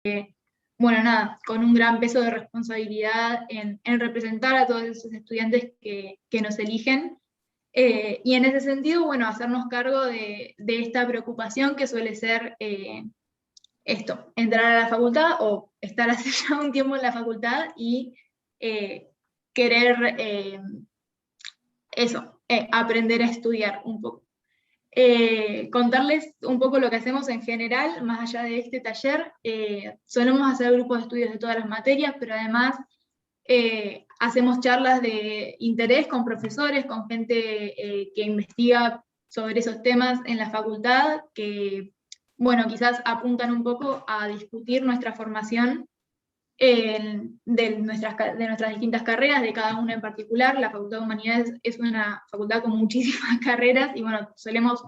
bueno, nada, con un gran peso de responsabilidad en representar a todos esos estudiantes que nos eligen. Y en ese sentido, bueno, hacernos cargo de esta preocupación que suele ser esto, entrar a la facultad o estar hace ya un tiempo en la facultad y querer aprender a estudiar un poco. Contarles un poco lo que hacemos en general, más allá de este taller. Solemos hacer grupos de estudios de todas las materias, pero además hacemos charlas de interés con profesores, con gente que investiga sobre esos temas en la facultad, que, bueno, quizás apuntan un poco a discutir nuestra formación de nuestras distintas carreras, de cada una en particular. La Facultad de Humanidades es una facultad con muchísimas carreras y bueno, solemos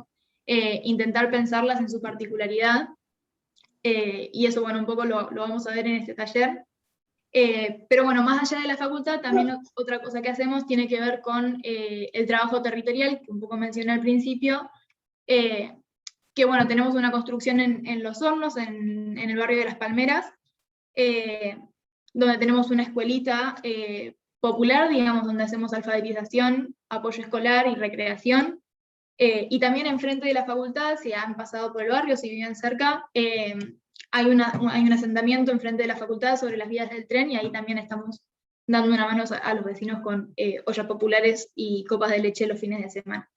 intentar pensarlas en su particularidad, y eso, bueno, un poco lo vamos a ver en este taller. Pero bueno, más allá de la facultad, también otra cosa que hacemos tiene que ver con el trabajo territorial, que un poco mencioné al principio, que bueno, tenemos una construcción en Los Hornos, en el barrio de Las Palmeras, eh, donde tenemos una escuelita popular, digamos, donde hacemos alfabetización, apoyo escolar y recreación. Y también enfrente de la facultad, si han pasado por el barrio, si viven cerca, hay un asentamiento enfrente de la facultad sobre las vías del tren, y ahí también estamos dando una mano a los vecinos con ollas populares y copas de leche los fines de semana.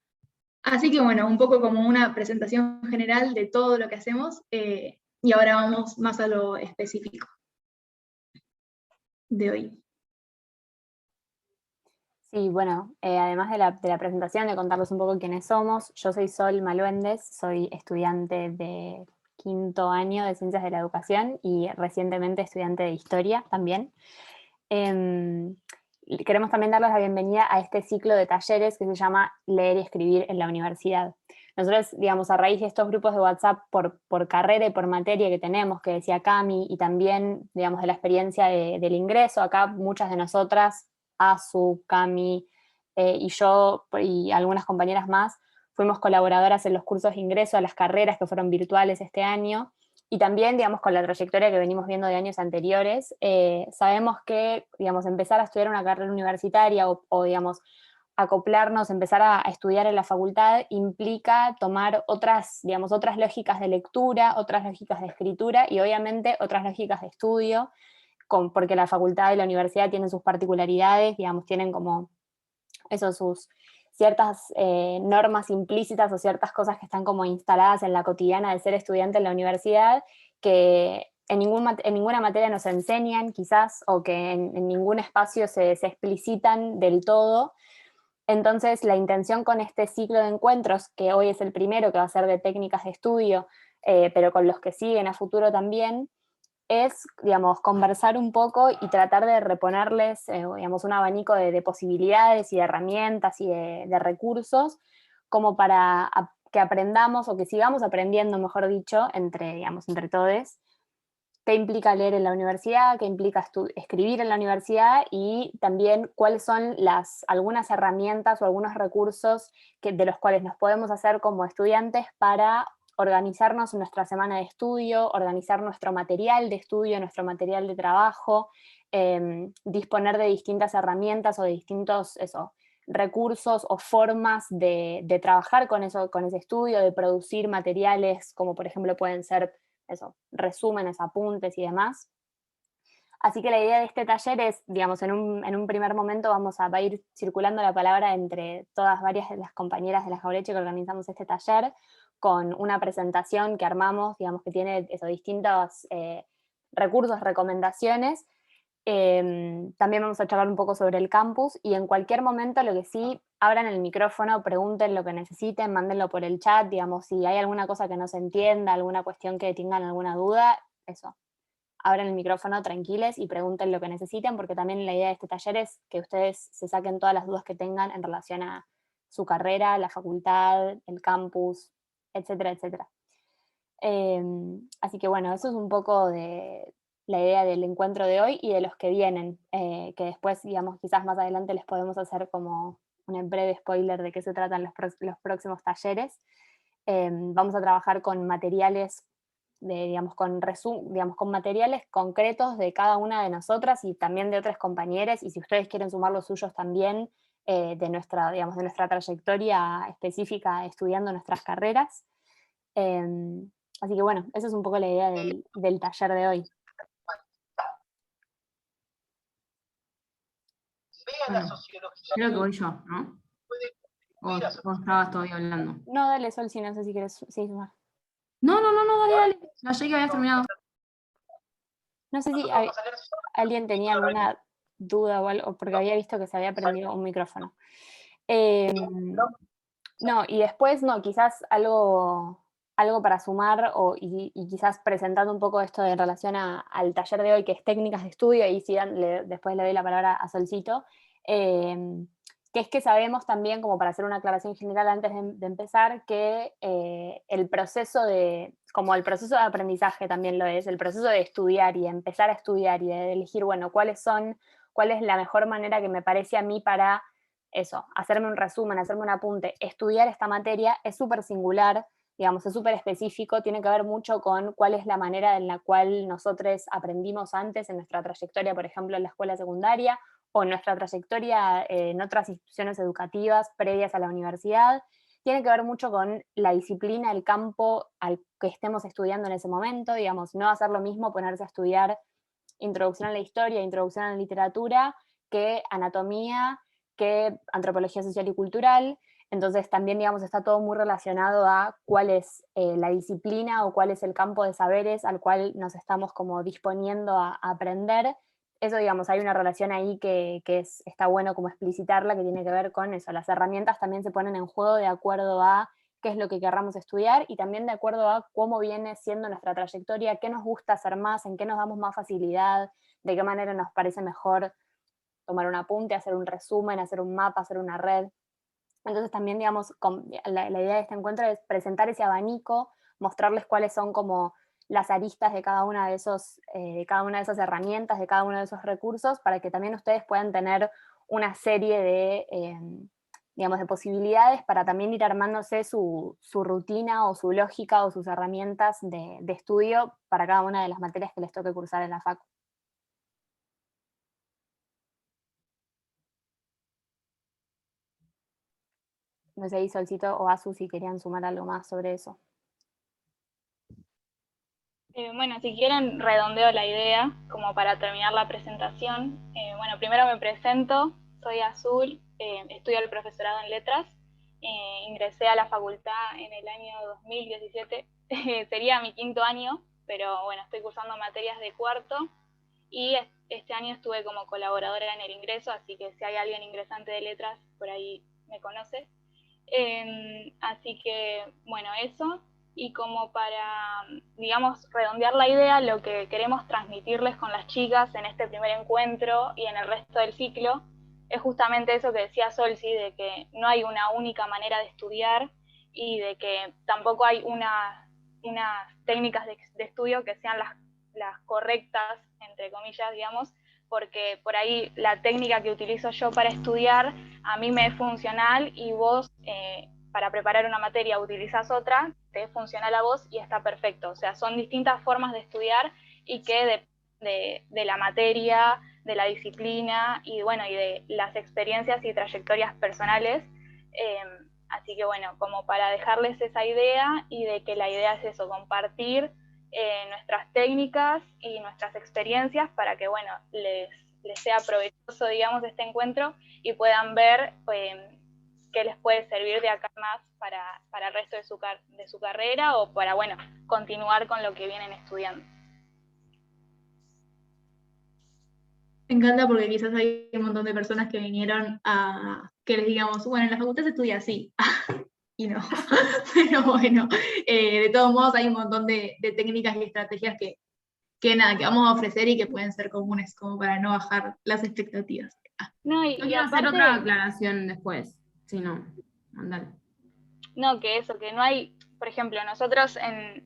Así que bueno, un poco como una presentación general de todo lo que hacemos, y ahora vamos más a lo específico de hoy. Sí, bueno, además de la presentación, de contarles un poco quiénes somos, yo soy Sol Maluendes, soy estudiante de 5º año de Ciencias de la Educación y recientemente estudiante de Historia también. Queremos también darles la bienvenida a este ciclo de talleres que se llama Leer y Escribir en la Universidad. Nosotros, digamos, a raíz de estos grupos de WhatsApp por carrera y por materia que tenemos, que decía Cami, y también, digamos, de la experiencia del ingreso, acá muchas de nosotras, Azu, Cami y yo y algunas compañeras más, fuimos colaboradoras en los cursos de ingreso a las carreras que fueron virtuales este año, y también, digamos, con la trayectoria que venimos viendo de años anteriores, sabemos que, digamos, empezar a estudiar una carrera universitaria digamos, acoplarnos, empezar a estudiar en la facultad implica tomar otras, digamos, otras lógicas de lectura, otras lógicas de escritura y obviamente otras lógicas de estudio, porque la facultad y la universidad tienen sus particularidades, digamos, tienen como eso, sus ciertas normas implícitas o ciertas cosas que están como instaladas en la cotidiana de ser estudiante en la universidad, que en ninguna materia nos enseñan quizás, o que en ningún espacio se explicitan del todo. Entonces la intención con este ciclo de encuentros, que hoy es el primero, que va a ser de técnicas de estudio, pero con los que siguen a futuro también, es, digamos, conversar un poco y tratar de reponerles, digamos, un abanico de posibilidades y de herramientas y de recursos, como para que aprendamos o que sigamos aprendiendo, mejor dicho, digamos, entre todos, qué implica leer en la universidad, qué implica escribir en la universidad y también cuáles son algunas herramientas o algunos recursos de los cuales nos podemos hacer como estudiantes para organizarnos en nuestra semana de estudio, organizar nuestro material de estudio, nuestro material de trabajo, disponer de distintas herramientas o de distintos recursos o formas de trabajar con ese estudio, de producir materiales como por ejemplo pueden ser resúmenes, apuntes y demás. Así que la idea de este taller es, digamos, en un primer momento va a ir circulando la palabra entre varias de las compañeras de la Jaureche que organizamos este taller, con una presentación que armamos, digamos, que tiene distintos recursos, recomendaciones. También vamos a charlar un poco sobre el campus y en cualquier momento lo que sí, abran el micrófono, pregunten lo que necesiten, mándenlo por el chat, digamos, si hay alguna cosa que no se entienda, alguna cuestión que tengan alguna duda, abran el micrófono tranquiles y pregunten lo que necesiten, porque también la idea de este taller es que ustedes se saquen todas las dudas que tengan en relación a su carrera, la facultad, el campus, etcétera, etcétera. Así que bueno, eso es un poco de la idea del encuentro de hoy y de los que vienen, que después, digamos, quizás más adelante les podemos hacer como un breve spoiler de qué se tratan los próximos talleres. Vamos a trabajar con materiales digamos, digamos, con materiales concretos de cada una de nosotras y también de otros compañeros, y si ustedes quieren sumar los suyos también, digamos, de nuestra trayectoria específica estudiando nuestras carreras. Así que bueno, esa es un poco la idea del taller de hoy. Bueno, creo que voy yo, ¿no? O estabas todavía hablando. No, dale, Sol, si no sé si quieres sí, sumar. No, dale. No sé que habías terminado. No sé si alguien tenía alguna duda o algo, porque había visto que se había prendido un micrófono. No, y después, no, quizás algo para sumar y quizás presentando un poco esto en relación al taller de hoy, que es técnicas de estudio, y sí, después le doy la palabra a Solcito, que es que sabemos también, como para hacer una aclaración general antes de empezar, que el proceso como el proceso de aprendizaje también lo es, el proceso de estudiar y de empezar a estudiar y de elegir, bueno, cuál es la mejor manera que me parece a mí para eso, hacerme un resumen, hacerme un apunte, estudiar esta materia es súper singular, digamos, es súper específico, tiene que ver mucho con cuál es la manera en la cual nosotros aprendimos antes en nuestra trayectoria, por ejemplo, en la escuela secundaria, o en nuestra trayectoria en otras instituciones educativas previas a la universidad. Tiene que ver mucho con la disciplina, el campo al que estemos estudiando en ese momento, digamos, no hacer lo mismo ponerse a estudiar introducción a la historia, introducción a la literatura, que anatomía, que antropología social y cultural. Entonces también, digamos, está todo muy relacionado a cuál es la disciplina o cuál es el campo de saberes al cual nos estamos como disponiendo a aprender. Eso, digamos, hay una relación ahí que está bueno como explicitarla, que tiene que ver con eso. Las herramientas también se ponen en juego de acuerdo a qué es lo que querramos estudiar y también de acuerdo a cómo viene siendo nuestra trayectoria, qué nos gusta hacer más, en qué nos damos más facilidad, de qué manera nos parece mejor tomar un apunte, hacer un resumen, hacer un mapa, hacer una red. Entonces también, digamos, la idea de este encuentro es presentar ese abanico, mostrarles cuáles son como las aristas de cada una de esas herramientas, de cada uno de esos recursos, para que también ustedes puedan tener una serie digamos, de posibilidades para también ir armándose su rutina o su lógica o sus herramientas de estudio para cada una de las materias que les toque cursar en la facu. No sé, Solcito o Azu, si querían sumar algo más sobre eso. Bueno, si quieren, redondeo la idea como para terminar la presentación. Bueno, primero me presento, soy Azul, estudio el profesorado en letras, ingresé a la facultad en el año 2017, sería mi 5º año, pero bueno, estoy cursando materias de 4º y este año estuve como colaboradora en el ingreso, así que si hay alguien ingresante de letras, por ahí me conoce. Así que, bueno, eso. Y como para, digamos, redondear la idea, lo que queremos transmitirles con las chicas en este primer encuentro y en el resto del ciclo es justamente eso que decía Solsi, de que no hay una única manera de estudiar y de que tampoco hay unas técnicas de estudio que sean las correctas, entre comillas, digamos, porque por ahí la técnica que utilizo yo para estudiar a mí me es funcional y vos para preparar una materia utilizás otra, te es funcional a vos y está perfecto. O sea, son distintas formas de estudiar y que de la materia, de la disciplina y bueno, y de las experiencias y trayectorias personales. Así que bueno, como para dejarles esa idea y de que la idea es eso, compartir nuestras técnicas y nuestras experiencias para que bueno, les sea provechoso, digamos, este encuentro y puedan ver qué les puede servir de acá más para el resto de su carrera o para, bueno, continuar con lo que vienen estudiando. Me encanta porque quizás hay un montón de personas que vinieron a que les digamos, bueno, en la facultad se estudia así, y no, pero bueno, de todos modos hay un montón de técnicas y estrategias que nada, que vamos a ofrecer y que pueden ser comunes, como para no bajar las expectativas. No, Yo quiero hacer otra aclaración después, si no, andale. No, que eso, que no hay, por ejemplo, nosotros en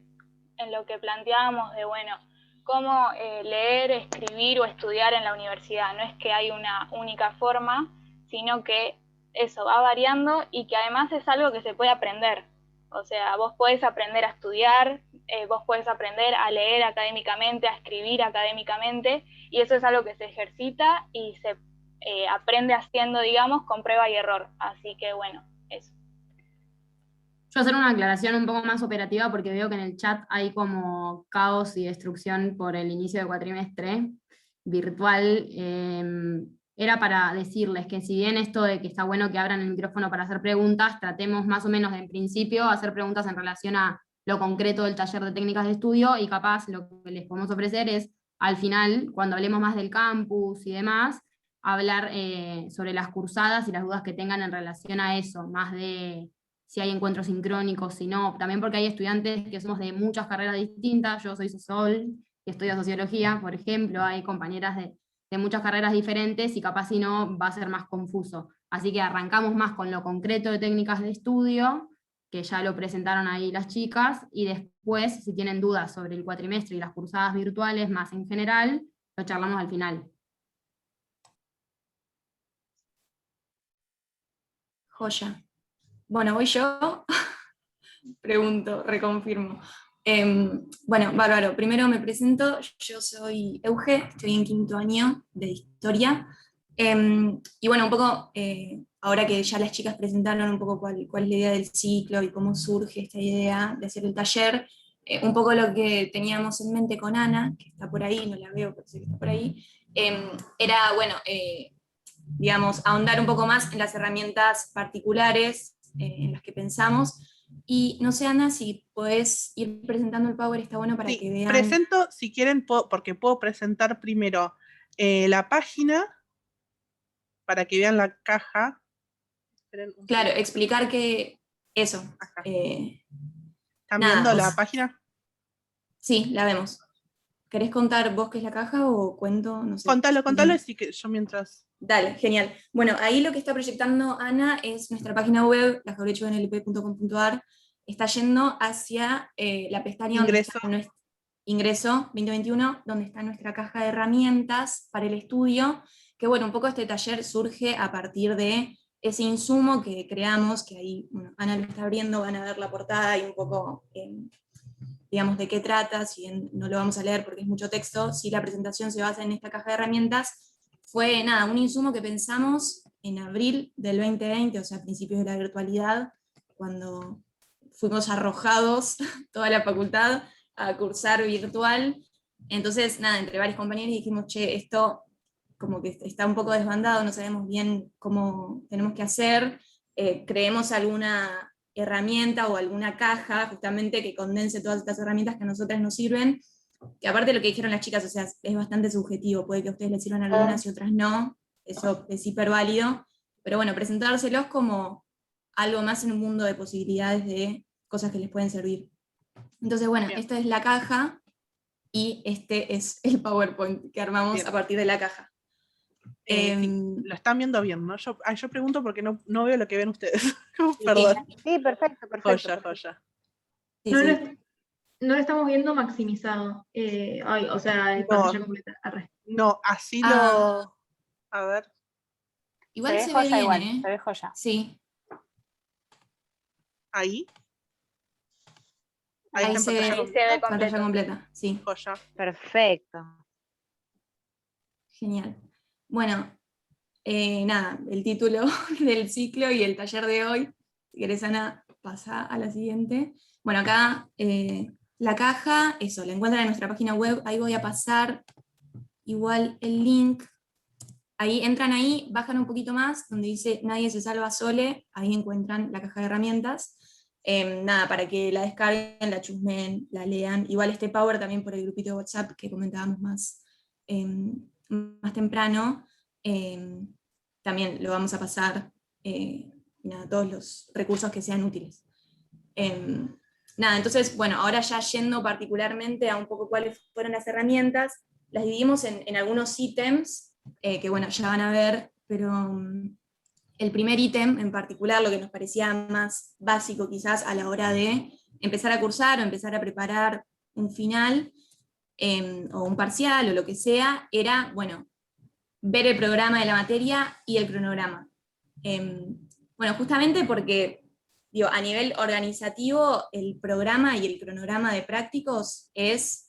lo que planteábamos de, bueno, cómo leer, escribir o estudiar en la universidad, no es que hay una única forma, sino que eso va variando y que además es algo que se puede aprender. O sea, vos podés aprender a estudiar vos podés aprender a leer académicamente, a escribir académicamente, y eso es algo que se ejercita y se aprende haciendo, digamos, con prueba y error. Así que bueno, eso. Yo hacer una aclaración un poco más operativa porque veo que en el chat hay como caos y destrucción por el inicio del cuatrimestre virtual. Era para decirles que si bien esto de que está bueno que abran el micrófono para hacer preguntas, tratemos más o menos de, en principio, hacer preguntas en relación a lo concreto del taller de técnicas de estudio, y capaz lo que les podemos ofrecer es, al final, cuando hablemos más del campus y demás, hablar sobre las cursadas y las dudas que tengan en relación a eso, más de si hay encuentros sincrónicos, si no, también porque hay estudiantes que somos de muchas carreras distintas. Yo soy Sol, que estudio sociología, por ejemplo, hay compañeras de muchas carreras diferentes, y capaz si no va a ser más confuso. Así que arrancamos más con lo concreto de técnicas de estudio, que ya lo presentaron ahí las chicas, y después, si tienen dudas sobre el cuatrimestre y las cursadas virtuales más en general, lo charlamos al final. Joya. Bueno, voy yo. Pregunto, reconfirmo. Bueno, bárbaro. Primero me presento. Yo soy Euge, estoy en 5º año de Historia. Y bueno, un poco, ahora que ya las chicas presentaron un poco cuál es la idea del ciclo y cómo surge esta idea de hacer el taller, un poco lo que teníamos en mente con Ana, que está por ahí, no la veo, pero sé que está por ahí, era, bueno, digamos, ahondar un poco más en las herramientas particulares en las que pensamos. Y no sé, Ana, si podés ir presentando el Power, está bueno para que vean. Presento, si quieren, porque puedo presentar primero la página, para que vean la caja. Claro, explicar que eso. ¿Están viendo la página? Sí, la vemos. ¿Querés contar vos qué es la caja o cuento? No sé. Contalo, así que yo mientras... Dale, genial. Bueno, ahí lo que está proyectando Ana es nuestra página web, lajaurechoNLP.com.ar. Está yendo hacia la pestaña Ingreso 2021, donde está nuestra caja de herramientas para el estudio, que bueno, un poco este taller surge a partir de ese insumo que creamos, que ahí, bueno, Ana lo está abriendo, van a ver la portada y un poco, digamos, de qué trata. Si bien no lo vamos a leer porque es mucho texto, si la presentación se basa en esta caja de herramientas. Fue nada, un insumo que pensamos en abril del 2020, o sea, a principios de la virtualidad, cuando fuimos arrojados toda la facultad a cursar virtual. Entonces, nada, entre varios compañeros dijimos, che, esto como que está un poco desbandado, no sabemos bien cómo tenemos que hacer, creemos alguna herramienta o alguna caja justamente que condense todas estas herramientas que a nosotras nos sirven. Que aparte de lo que dijeron las chicas, o sea, es bastante subjetivo, puede que a ustedes les sirvan algunas y otras no, eso es hiper válido, pero bueno, presentárselos como algo más en un mundo de posibilidades de cosas que les pueden servir. Entonces, bueno, esta es la caja, y este es el PowerPoint que armamos a partir de la caja. Lo están viendo bien, ¿no? Yo pregunto porque no veo lo que ven ustedes. Perdón. Sí, perfecto. Joya. Sí, no lo estamos viendo maximizado. O sea, en pantalla completa. No, así lo... A ver. Igual se ve bien, igual, ¿eh? se ve joya. Sí. Ahí. Ahí está se ve pantalla completa. Sí. Joya. Perfecto. Genial. Bueno, nada, el título del ciclo y el taller de hoy. Si querés, Ana, pasa a la siguiente. Bueno, acá la caja, eso, la encuentran en nuestra página web. Ahí voy a pasar igual el link. Ahí entran ahí, bajan un poquito más, donde dice Nadie se salva sole. Ahí encuentran la caja de herramientas. Nada, para que la descarguen, la chusmen, la lean. Igual este Power también por el grupito de WhatsApp que comentábamos más temprano. También lo vamos a pasar, nada, todos los recursos que sean útiles. Nada, entonces, bueno, ahora ya yendo particularmente a un poco cuáles fueron las herramientas, las dividimos en algunos ítems, que bueno, ya van a ver, pero el primer ítem en particular, lo que nos parecía más básico quizás a la hora de empezar a cursar o empezar a preparar un final, o un parcial o lo que sea, era, bueno, ver el programa de la materia y el cronograma. Bueno, justamente porque a nivel organizativo, el programa y el cronograma de prácticos es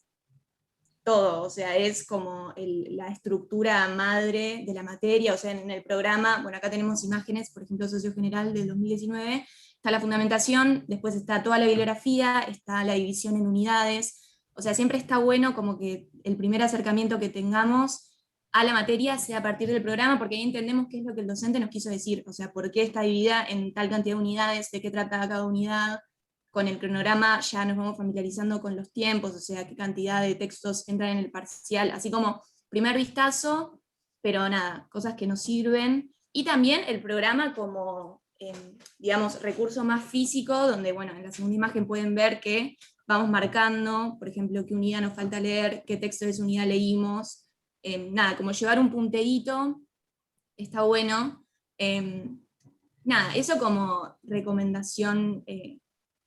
todo, o sea, es como la estructura madre de la materia, o sea, en el programa, bueno, acá tenemos imágenes, por ejemplo, Socio General del 2019, está la fundamentación, después está toda la bibliografía, está la división en unidades, o sea, siempre está bueno como que el primer acercamiento que tengamos a la materia sea a partir del programa, porque ahí entendemos qué es lo que el docente nos quiso decir, o sea, por qué está dividida en tal cantidad de unidades, de qué trata cada unidad. Con el cronograma ya nos vamos familiarizando con los tiempos, o sea, qué cantidad de textos entran en el parcial, así como primer vistazo, pero nada, cosas que nos sirven. Y también el programa como, digamos, recurso más físico, donde, bueno, en la segunda imagen pueden ver que vamos marcando, por ejemplo, qué unidad nos falta leer, qué texto de esa unidad leímos. Nada, como llevar un punterito, está bueno. Nada, eso como recomendación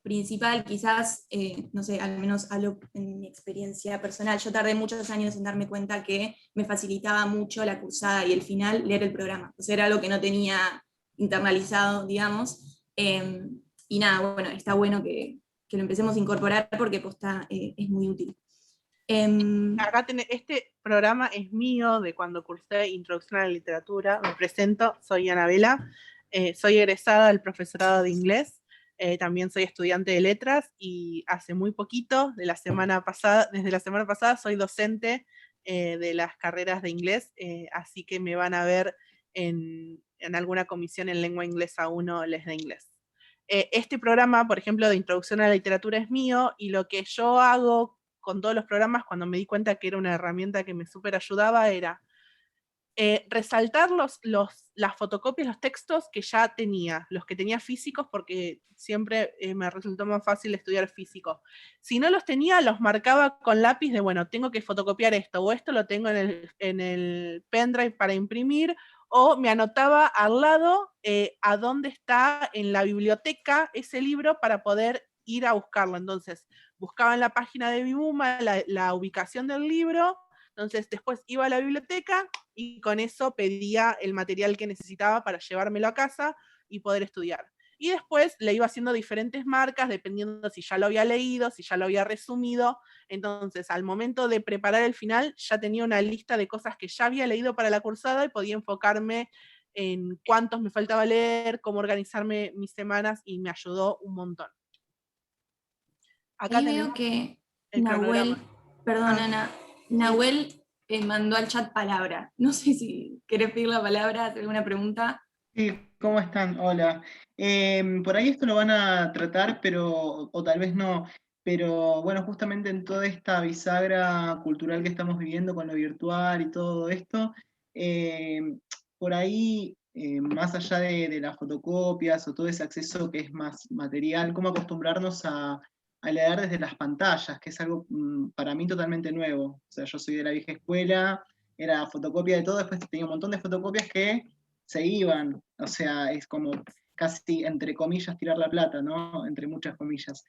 principal, quizás, no sé, al menos algo en mi experiencia personal, yo tardé muchos años en darme cuenta que me facilitaba mucho la cursada y el final leer el programa, o sea, era algo que no tenía internalizado, digamos, y nada, bueno, está bueno que lo empecemos a incorporar porque posta, es muy útil. Acá este programa es mío, de cuando cursé Introducción a la Literatura. Me presento, soy Anabela, soy egresada del profesorado de inglés. También soy estudiante de letras y hace muy poquito, desde la semana pasada, soy docente de las carreras de inglés, así que me van a ver en alguna comisión en lengua inglesa 1 les de inglés. Este programa, por ejemplo, de Introducción a la Literatura es mío, y lo que yo hago con todos los programas, cuando me di cuenta que era una herramienta que me súper ayudaba, era resaltar las fotocopias, los textos que ya tenía, los que tenía físicos, porque siempre me resultó más fácil estudiar físico. Si no los tenía, los marcaba con lápiz de, bueno, tengo que fotocopiar esto, o esto lo tengo en el pendrive para imprimir, o me anotaba al lado a dónde está en la biblioteca ese libro para poder ir a buscarlo. Entonces, buscaba en la página de Bimuma la ubicación del libro, entonces después iba a la biblioteca y con eso pedía el material que necesitaba para llevármelo a casa y poder estudiar. Y después le iba haciendo diferentes marcas, dependiendo si ya lo había leído, si ya lo había resumido. Entonces, al momento de preparar el final, ya tenía una lista de cosas que ya había leído para la cursada y podía enfocarme en cuántos me faltaba leer, cómo organizarme mis semanas, y me ayudó un montón. Acá veo que Nahuel, perdón Ana, Nahuel mandó al chat palabra. No sé si querés pedir la palabra, hacer alguna pregunta. Sí, ¿cómo están? Hola. Por ahí esto lo van a tratar, o tal vez no, pero bueno, justamente en toda esta bisagra cultural que estamos viviendo con lo virtual y todo esto, por ahí, más allá de las fotocopias o todo ese acceso que es más material, cómo acostumbrarnos a leer desde las pantallas, que es algo para mí totalmente nuevo. O sea, yo soy de la vieja escuela, era fotocopia de todo, después tenía un montón de fotocopias que se iban, o sea, es como casi, entre comillas, tirar la plata, ¿no? Entre muchas comillas.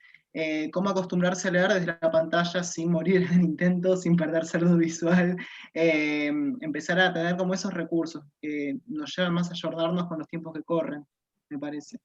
Cómo acostumbrarse a leer desde la pantalla sin morir en el intento, sin perder salud visual, empezar a tener como esos recursos que nos llevan más a ayornarnos con los tiempos que corren, me parece.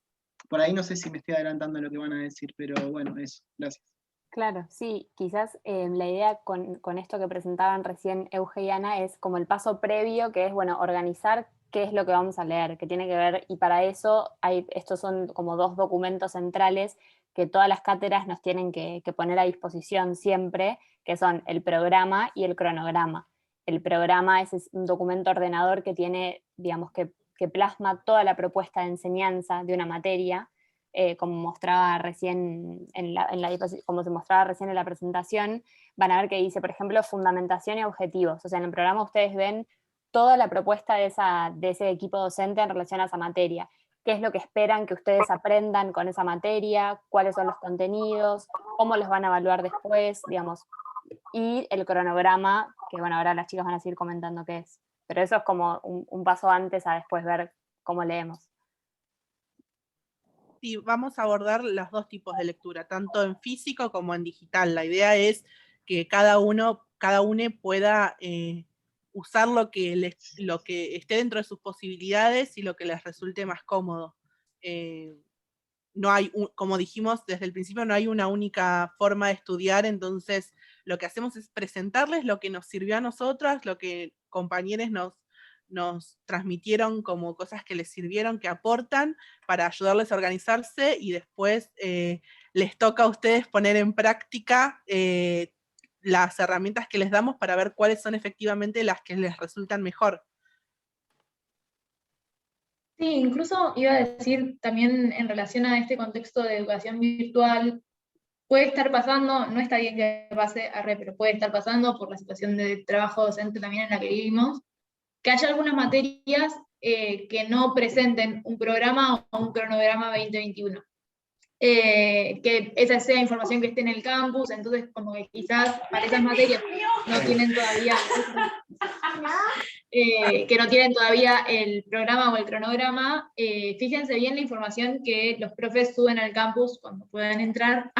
Por ahí no sé si me estoy adelantando en lo que van a decir, pero bueno, eso, gracias. Claro, sí, quizás la idea con esto que presentaban recién Euge y Ana es como el paso previo, que es, bueno, organizar qué es lo que vamos a leer, que tiene que ver, y para eso estos son como 2 documentos centrales que todas las cátedras nos tienen que poner a disposición siempre, que son el programa y el cronograma. El programa es un documento ordenador que tiene, digamos, que plasma toda la propuesta de enseñanza de una materia, como mostraba recién como se mostraba recién en la presentación. Van a ver que dice, por ejemplo, fundamentación y objetivos. O sea, en el programa ustedes ven toda la propuesta de ese equipo docente en relación a esa materia. ¿Qué es lo que esperan que ustedes aprendan con esa materia? ¿Cuáles son los contenidos? ¿Cómo los van a evaluar después? Digamos. Y el cronograma, que bueno, ahora las chicas van a seguir comentando qué es. Pero eso es como un paso antes a después ver cómo leemos. Sí, vamos a abordar los 2 tipos de lectura, tanto en físico como en digital. La idea es que cada uno pueda usar lo que esté dentro de sus posibilidades y lo que les resulte más cómodo. no hay, como dijimos desde el principio, no hay una única forma de estudiar, entonces lo que hacemos es presentarles lo que nos sirvió a nosotras, lo que compañeros nos transmitieron como cosas que les sirvieron, que aportan, para ayudarles a organizarse, y después les toca a ustedes poner en práctica las herramientas que les damos para ver cuáles son efectivamente las que les resultan mejor. Sí, incluso iba a decir también en relación a este contexto de educación virtual, puede estar pasando, no está bien que pase, pero puede estar pasando por la situación de trabajo docente también en la que vivimos, que haya algunas materias que no presenten un programa o un cronograma 2021. Que esa sea información que esté en el campus, entonces como que quizás para esas materias no tienen todavía que no tienen todavía el programa o el cronograma, fíjense bien la información que los profes suben al campus cuando puedan entrar,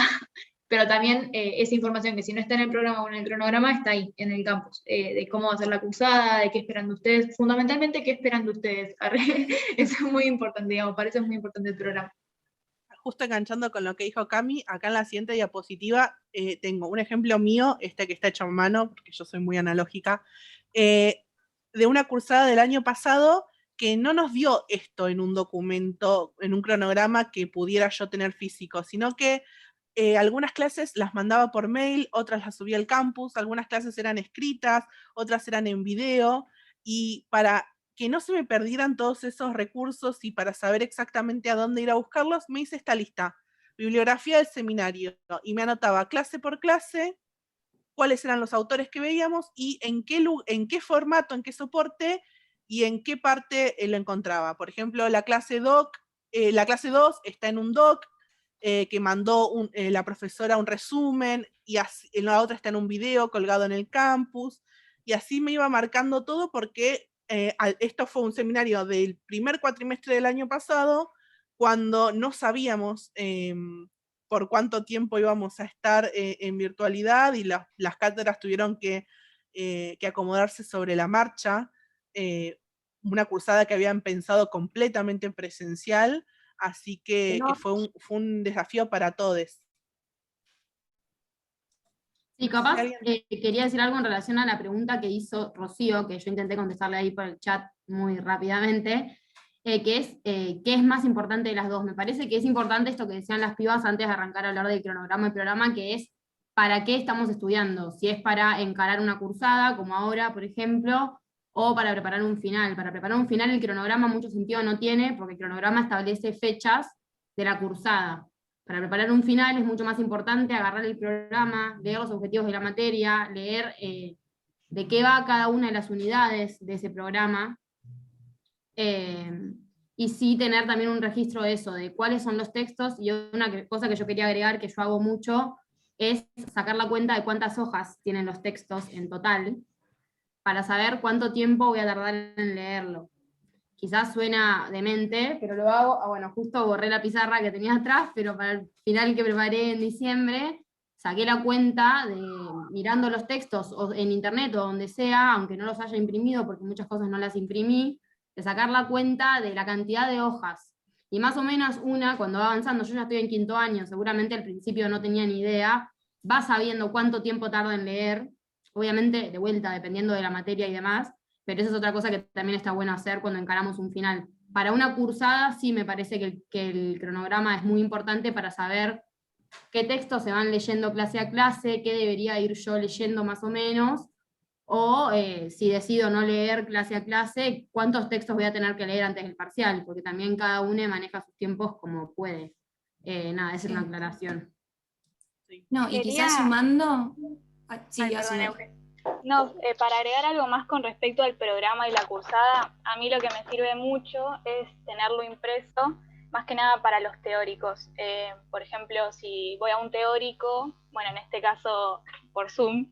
pero también esa información que si no está en el programa o en el cronograma está ahí, en el campus, de cómo va a ser la cursada, de qué esperan de ustedes, fundamentalmente qué esperan de ustedes. Eso es muy importante, digamos, para eso es muy importante el programa. Justo enganchando con lo que dijo Cami, acá en la siguiente diapositiva tengo un ejemplo mío, que está hecho a mano, porque yo soy muy analógica, de una cursada del año pasado que no nos dio esto en un documento, en un cronograma que pudiera yo tener físico, sino que algunas clases las mandaba por mail, otras las subía al campus, algunas clases eran escritas, otras eran en video, y para que no se me perdieran todos esos recursos y para saber exactamente a dónde ir a buscarlos, me hice esta lista, bibliografía del seminario, y me anotaba clase por clase, cuáles eran los autores que veíamos y en qué formato, en qué soporte y en qué parte lo encontraba. Por ejemplo, la clase 2 está en un doc que mandó la profesora un resumen, y en la otra está en un video colgado en el campus, y así me iba marcando todo porque esto fue un seminario del primer cuatrimestre del año pasado, cuando no sabíamos por cuánto tiempo íbamos a estar en virtualidad, y las cátedras tuvieron que acomodarse sobre la marcha, una cursada que habían pensado completamente presencial, así que fue un desafío para todos. Sí, capaz quería decir algo en relación a la pregunta que hizo Rocío, que yo intenté contestarle ahí por el chat muy rápidamente, que es ¿qué es más importante de las dos? Me parece que es importante esto que decían las pibas antes de arrancar a hablar del cronograma y programa, que es ¿para qué estamos estudiando? Si es para encarar una cursada, como ahora, por ejemplo, o para preparar un final. Para preparar un final el cronograma mucho sentido no tiene, porque el cronograma establece fechas de la cursada. Para preparar un final es mucho más importante agarrar el programa, leer los objetivos de la materia, leer de qué va cada una de las unidades de ese programa, y sí tener también un registro de eso, de cuáles son los textos. Y una cosa que yo quería agregar, que yo hago mucho, es sacar la cuenta de cuántas hojas tienen los textos en total, para saber cuánto tiempo voy a tardar en leerlo. Quizás suena demente, pero lo hago. Bueno, justo borré la pizarra que tenía atrás, pero para el final que preparé en diciembre, saqué la cuenta de, mirando los textos o en internet o donde sea, aunque no los haya imprimido, porque muchas cosas no las imprimí, de sacar la cuenta de la cantidad de hojas. Y más o menos cuando va avanzando, yo ya estoy en 5º año, seguramente al principio no tenía ni idea, va sabiendo cuánto tiempo tarda en leer, obviamente de vuelta, dependiendo de la materia y demás, pero esa es otra cosa que también está bueno hacer cuando encaramos un final. Para una cursada sí me parece que el cronograma es muy importante para saber qué textos se van leyendo clase a clase, qué debería ir yo leyendo más o menos, o si decido no leer clase a clase, cuántos textos voy a tener que leer antes del parcial, porque también cada uno maneja sus tiempos como puede. Esa es una aclaración. No, y quizás sumando... No, para agregar algo más con respecto al programa y la cursada, a mí lo que me sirve mucho es tenerlo impreso, más que nada para los teóricos. Por ejemplo, si voy a un teórico, bueno, en este caso por Zoom,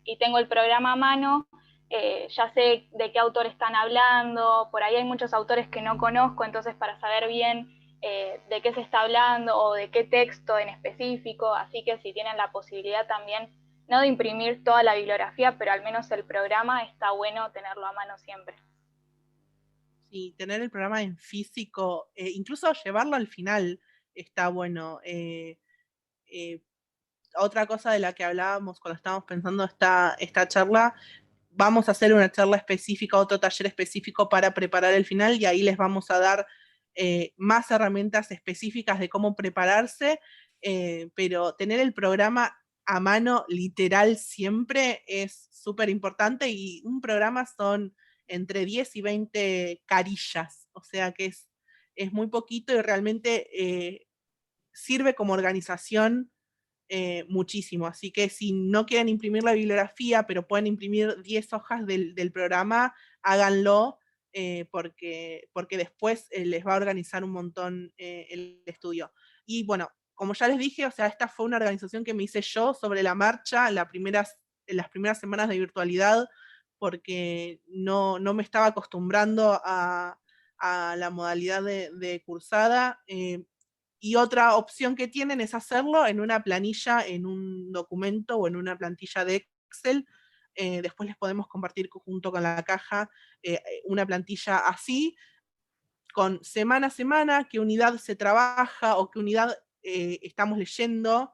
y tengo el programa a mano, ya sé de qué autor están hablando, por ahí hay muchos autores que no conozco, entonces para saber bien de qué se está hablando o de qué texto en específico, así que si tienen la posibilidad también, no de imprimir toda la bibliografía, pero al menos el programa está bueno tenerlo a mano siempre. Sí, tener el programa en físico, incluso llevarlo al final. está bueno. Otra cosa de la que hablábamos cuando estábamos pensando esta charla, vamos a hacer una charla específica, otro taller específico para preparar el final, y ahí les vamos a dar más herramientas específicas de cómo prepararse, pero tener el programa a mano literal siempre es súper importante, y un programa son entre 10 y 20 carillas, o sea que es muy poquito y realmente sirve como organización muchísimo. Así que si no quieren imprimir la bibliografía, pero pueden imprimir 10 hojas del programa, háganlo, porque después les va a organizar un montón el estudio. Y bueno, como ya les dije, o sea, esta fue una organización que me hice yo sobre la marcha en las primeras semanas de virtualidad, porque no me estaba acostumbrando a la modalidad de cursada. Y otra opción que tienen es hacerlo en una planilla, en un documento o en una plantilla de Excel. Después les podemos compartir junto con la caja una plantilla así, con semana a semana, qué unidad se trabaja o qué unidad estamos leyendo,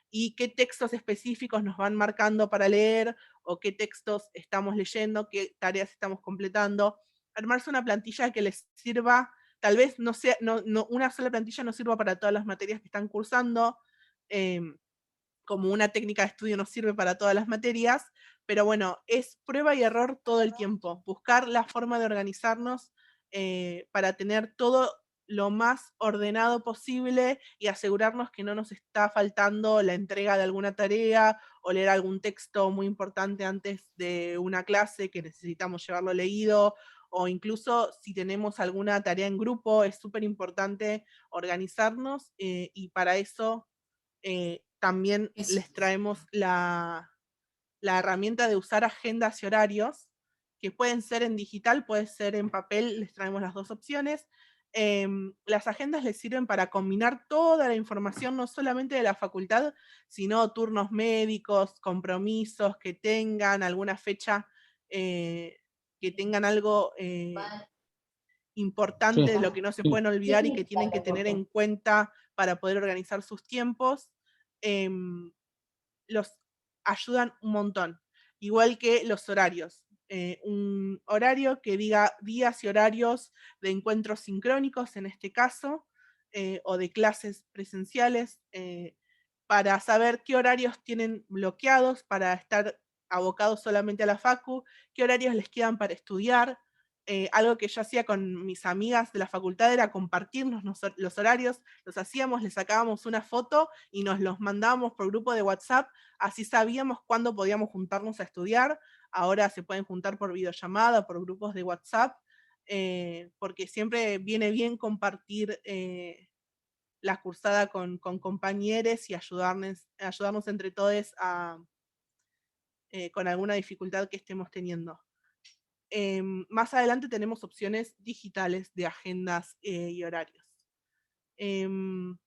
y qué textos específicos nos van marcando para leer, o qué textos estamos leyendo, qué tareas estamos completando. Armarse una plantilla que les sirva, tal vez no sea, una sola plantilla no sirva para todas las materias que están cursando, como una técnica de estudio no sirve para todas las materias, pero bueno, es prueba y error todo el tiempo, buscar la forma de organizarnos para tener todo lo más ordenado posible y asegurarnos que no nos está faltando la entrega de alguna tarea o leer algún texto muy importante antes de una clase que necesitamos llevarlo leído, o incluso si tenemos alguna tarea en grupo, es súper importante organizarnos, y para eso también les traemos la herramienta de usar agendas y horarios, que pueden ser en digital, puede ser en papel, les traemos las dos opciones. Las agendas les sirven para combinar toda la información, no solamente de la facultad, sino turnos médicos, compromisos que tengan, alguna fecha, que tengan algo importante, de lo que no se pueden olvidar y que tienen que tener en cuenta para poder organizar sus tiempos. Los ayudan un montón, igual que los horarios. Un horario que diga días y horarios de encuentros sincrónicos, en este caso, o de clases presenciales, para saber qué horarios tienen bloqueados para estar abocados solamente a la facu, qué horarios les quedan para estudiar. Algo que yo hacía con mis amigas de la facultad era compartirnos los horarios, los hacíamos, les sacábamos una foto y nos los mandábamos por grupo de WhatsApp, así sabíamos cuándo podíamos juntarnos a estudiar. Ahora se pueden juntar por videollamada, por grupos de WhatsApp, porque siempre viene bien compartir la cursada con compañeros y ayudarnos entre todos con alguna dificultad que estemos teniendo. Más adelante tenemos opciones digitales de agendas y horarios. Un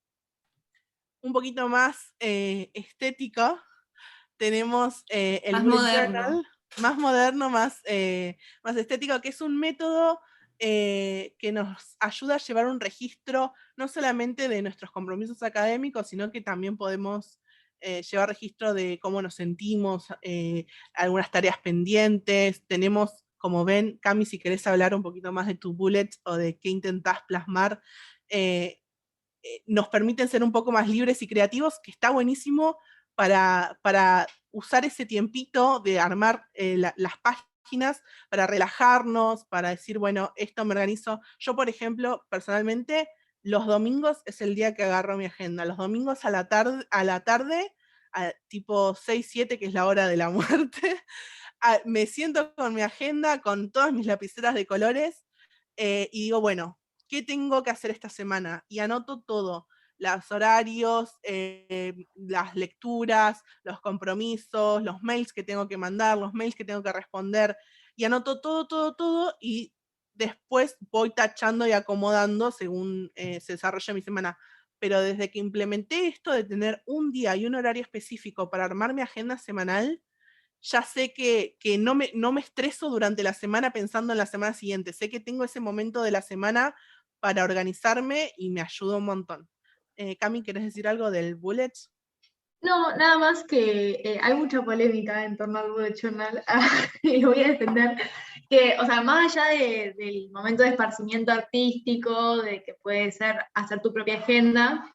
poquito más estético, tenemos el más bullet moderno. journal, más moderno, más estético, que es un método que nos ayuda a llevar un registro no solamente de nuestros compromisos académicos, sino que también podemos llevar registro de cómo nos sentimos, algunas tareas pendientes. Tenemos, como ven, Cami, si querés hablar un poquito más de tus bullets o de qué intentás plasmar, nos permiten ser un poco más libres y creativos, que está buenísimo para usar ese tiempito de armar las páginas, para relajarnos, para decir, bueno, esto me organizo. Yo, por ejemplo, personalmente, los domingos es el día que agarro mi agenda. Los domingos a la tarde, tipo 6, 7, que es la hora de la muerte, me siento con mi agenda, con todas mis lapiceras de colores, y digo, bueno, ¿qué tengo que hacer esta semana? Y anoto todo, los horarios, las lecturas, los compromisos, los mails que tengo que mandar, los mails que tengo que responder, y anoto todo, y después voy tachando y acomodando según se desarrolla mi semana. Pero desde que implementé esto de tener un día y un horario específico para armar mi agenda semanal, ya sé que no me estreso durante la semana pensando en la semana siguiente. Sé que tengo ese momento de la semana para organizarme y me ayuda un montón. Cami, ¿querés decir algo del bullet? No, nada más que hay mucha polémica en torno al bullet journal y voy a defender que, o sea, más allá del momento de esparcimiento artístico, de que puede ser hacer tu propia agenda,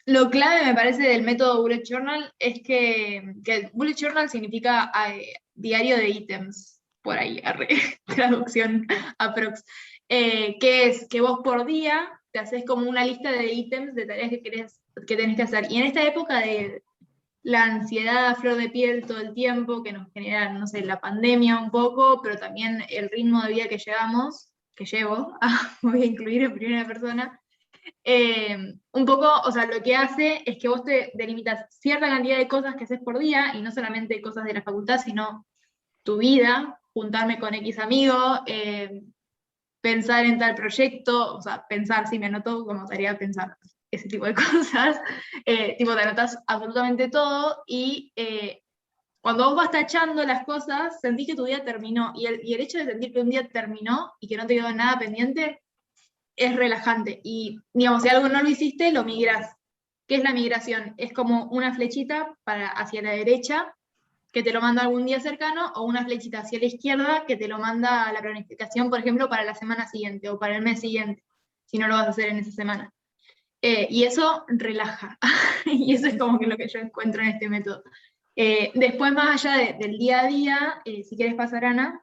lo clave me parece del método bullet journal es que el bullet journal significa diario de ítems, por ahí, traducción aprox, que es que vos por día te haces como una lista de ítems de tareas que tenés que hacer. Y en esta época de la ansiedad a flor de piel todo el tiempo, que nos genera, no sé, la pandemia un poco, pero también el ritmo de vida que llevo, voy a incluir en primera persona, un poco, o sea, lo que hace es que vos te delimitas cierta cantidad de cosas que haces por día, y no solamente cosas de la facultad, sino tu vida, juntarme con X amigo, pensar en tal proyecto, o sea, pensar, sí, me anoto como tarea pensar ese tipo de cosas, tipo, te anotas absolutamente todo, y cuando vos vas tachando las cosas, sentís que tu día terminó, y el hecho de sentir que un día terminó y que no te quedó nada pendiente, es relajante. Y, digamos, si algo no lo hiciste, lo migrás. ¿Qué es la migración? Es como una flechita hacia la derecha, que te lo manda algún día cercano, o una flechita hacia la izquierda, que te lo manda a la planificación, por ejemplo, para la semana siguiente, o para el mes siguiente, si no lo vas a hacer en esa semana. Y eso relaja. Y eso es como que lo que yo encuentro en este método. Después, más allá del día a día, si quieres pasar, Ana,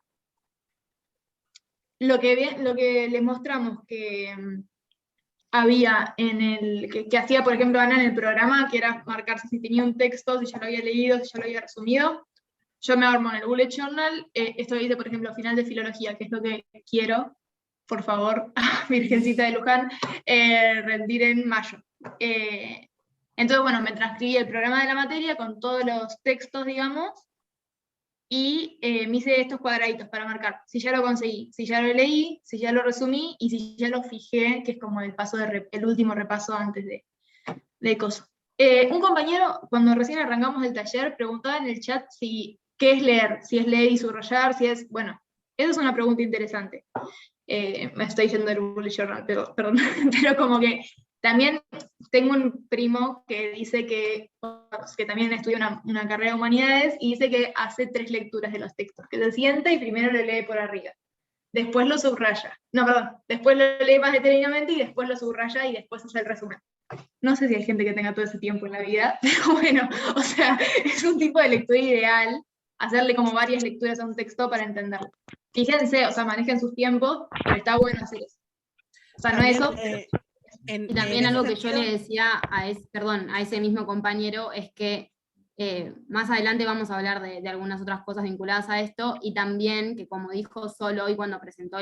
lo que les mostramos que había que hacía, por ejemplo, Ana en el programa, que era marcarse si tenía un texto, si ya lo había leído, si ya lo había resumido. Yo me armo en el bullet journal, esto dice, por ejemplo, final de filología, que es lo que quiero, por favor, Virgencita de Luján, rendir en mayo. Entonces, bueno, me transcribí el programa de la materia con todos los textos, digamos, y me hice estos cuadraditos para marcar si ya lo conseguí, si ya lo leí, si ya lo resumí y si ya lo fijé, que es como el último repaso antes de cosas. Un compañero, cuando recién arrancamos el taller, preguntaba en el chat qué es leer, si es leer y subrayar, si es, bueno, esa es una pregunta interesante. Me estoy yendo del bullet journal, perdón, pero como que también tengo un primo que dice que también estudia una carrera de humanidades, y dice que hace 3 lecturas de los textos, que se sienta y primero lo lee por arriba, después lo subraya, no, perdón, después lo lee más detenidamente y después lo subraya y después hace el resumen. No sé si hay gente que tenga todo ese tiempo en la vida, pero bueno, o sea, es un tipo de lectura ideal, hacerle como varias lecturas a un texto para entenderlo. Fíjense, o sea, manejen sus tiempos, pero está bueno hacer eso. O sea, También, no eso. Y también algo que yo le decía a ese mismo compañero es que más adelante vamos a hablar de algunas otras cosas vinculadas a esto, y también que, como dijo Sol hoy cuando presentó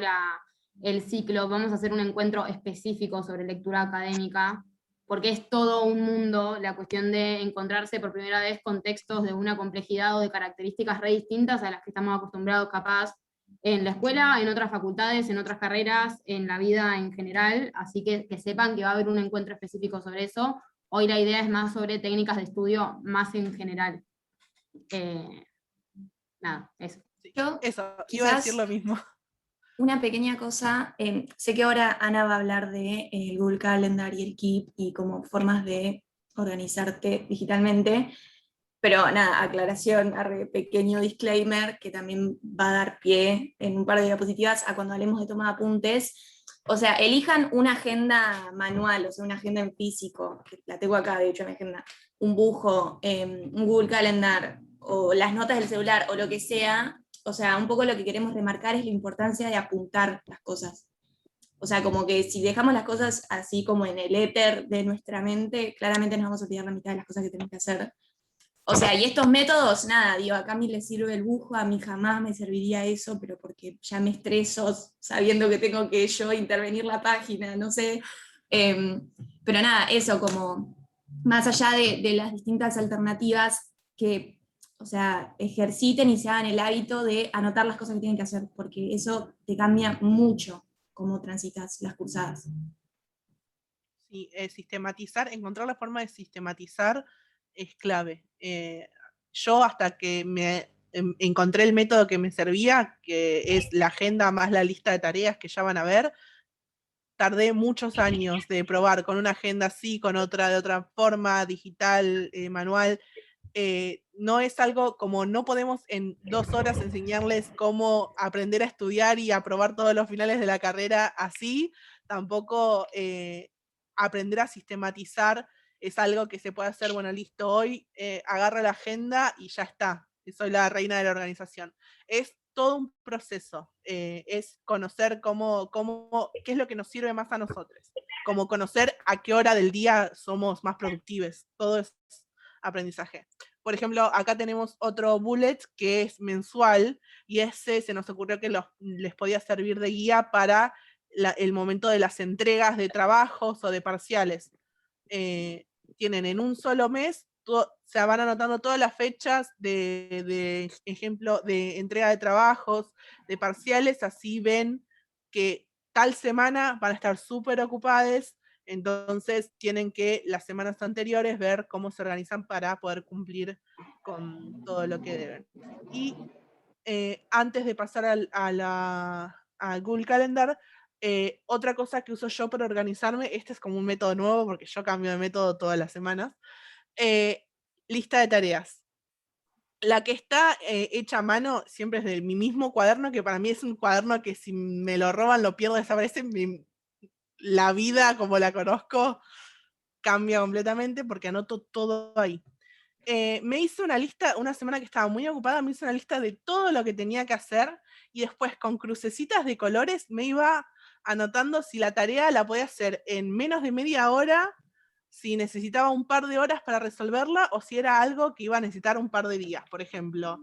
el ciclo, vamos a hacer un encuentro específico sobre lectura académica, porque es todo un mundo la cuestión de encontrarse por primera vez con textos de una complejidad o de características re distintas a las que estamos acostumbrados capaz en la escuela, en otras facultades, en otras carreras, en la vida en general, así que sepan que va a haber un encuentro específico sobre eso. Hoy la idea es más sobre técnicas de estudio más en general. Nada, eso. Yo iba a decir lo mismo. Una pequeña cosa, sé que ahora Ana va a hablar de el Google Calendar y el Keep y como formas de organizarte digitalmente, pero nada, aclaración, pequeño disclaimer que también va a dar pie en un par de diapositivas a cuando hablemos de toma de apuntes. O sea, elijan una agenda manual, o sea, una agenda en físico, que la tengo acá, de hecho, mi agenda, un bujo, un Google Calendar, o las notas del celular, o lo que sea. O sea, un poco lo que queremos remarcar es la importancia de apuntar las cosas. O sea, como que si dejamos las cosas así como en el éter de nuestra mente, claramente nos vamos a olvidar la mitad de las cosas que tenemos que hacer. O sea, y estos métodos, nada, digo, acá a mí le sirve el bujo, a mí jamás me serviría eso, pero porque ya me estreso sabiendo que tengo que yo intervenir la página, no sé. Pero nada, eso como, más allá de las distintas alternativas, que, o sea, ejerciten y se hagan el hábito de anotar las cosas que tienen que hacer, porque eso te cambia mucho cómo transitas las cursadas. Sí, sistematizar, encontrar la forma de sistematizar es clave. Yo hasta que me encontré el método que me servía, que es la agenda más la lista de tareas que ya van a ver, tardé muchos años de probar con una agenda así, con otra de otra forma, digital, manual. No es algo como no podemos en 2 horas enseñarles cómo aprender a estudiar y aprobar todos los finales de la carrera así, tampoco aprender a sistematizar es algo que se puede hacer, bueno, listo, hoy agarro la agenda y ya está, soy la reina de la organización. Es todo un proceso, es conocer qué es lo que nos sirve más a nosotros, como conocer a qué hora del día somos más productivos, todo es aprendizaje. Por ejemplo, acá tenemos otro bullet que es mensual, y ese se nos ocurrió que les podía servir de guía para el momento de las entregas de trabajos o de parciales. Tienen en un solo mes, se van anotando todas las fechas de ejemplo, de entrega de trabajos, de parciales, así ven que tal semana van a estar súper ocupadas, entonces tienen que las semanas anteriores ver cómo se organizan para poder cumplir con todo lo que deben. Y antes de pasar a Google Calendar, otra cosa que uso yo para organizarme, este es como un método nuevo porque yo cambio de método todas las semanas, lista de tareas. La que está hecha a mano siempre es de mi mismo cuaderno, que para mí es un cuaderno que si me lo roban, lo pierdo, desaparece. La vida como la conozco cambia completamente porque anoto todo ahí. Me hice una lista, una semana que estaba muy ocupada, me hice una lista de todo lo que tenía que hacer y después con crucecitas de colores me iba anotando si la tarea la podía hacer en menos de media hora, si necesitaba un par de horas para resolverla o si era algo que iba a necesitar un par de días. Por ejemplo,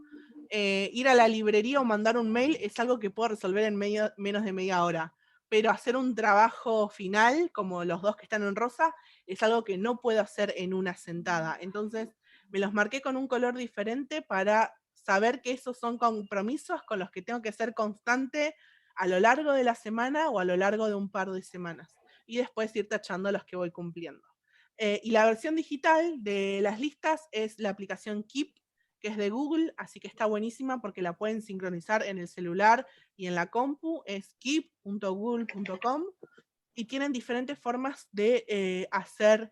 ir a la librería o mandar un mail es algo que puedo resolver en menos de media hora, pero hacer un trabajo final, como los dos que están en rosa, es algo que no puedo hacer en una sentada. Entonces, me los marqué con un color diferente para saber que esos son compromisos con los que tengo que ser constante a lo largo de la semana o a lo largo de un par de semanas. Y después ir tachando los que voy cumpliendo. Y la versión digital de las listas es la aplicación Keep, que es de Google, así que está buenísima porque la pueden sincronizar en el celular y en la compu, es keep.google.com, y tienen diferentes formas de hacer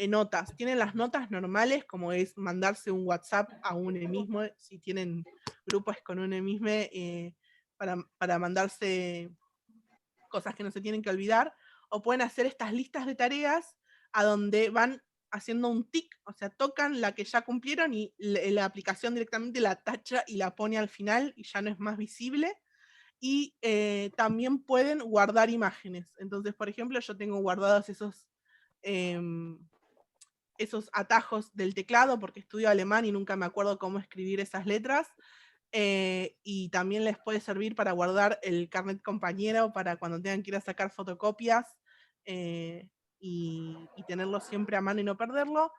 notas. Tienen las notas normales, como es mandarse un WhatsApp a uno mismo, si tienen grupos con uno mismo, para mandarse cosas que no se tienen que olvidar, o pueden hacer estas listas de tareas a donde van haciendo un tic, o sea, tocan la que ya cumplieron y la aplicación directamente la tacha y la pone al final y ya no es más visible. Y también pueden guardar imágenes. Entonces, por ejemplo, yo tengo guardados esos atajos del teclado porque estudio alemán y nunca me acuerdo cómo escribir esas letras. Y también les puede servir para guardar el carnet compañero para cuando tengan que ir a sacar fotocopias y tenerlo siempre a mano y no perderlo.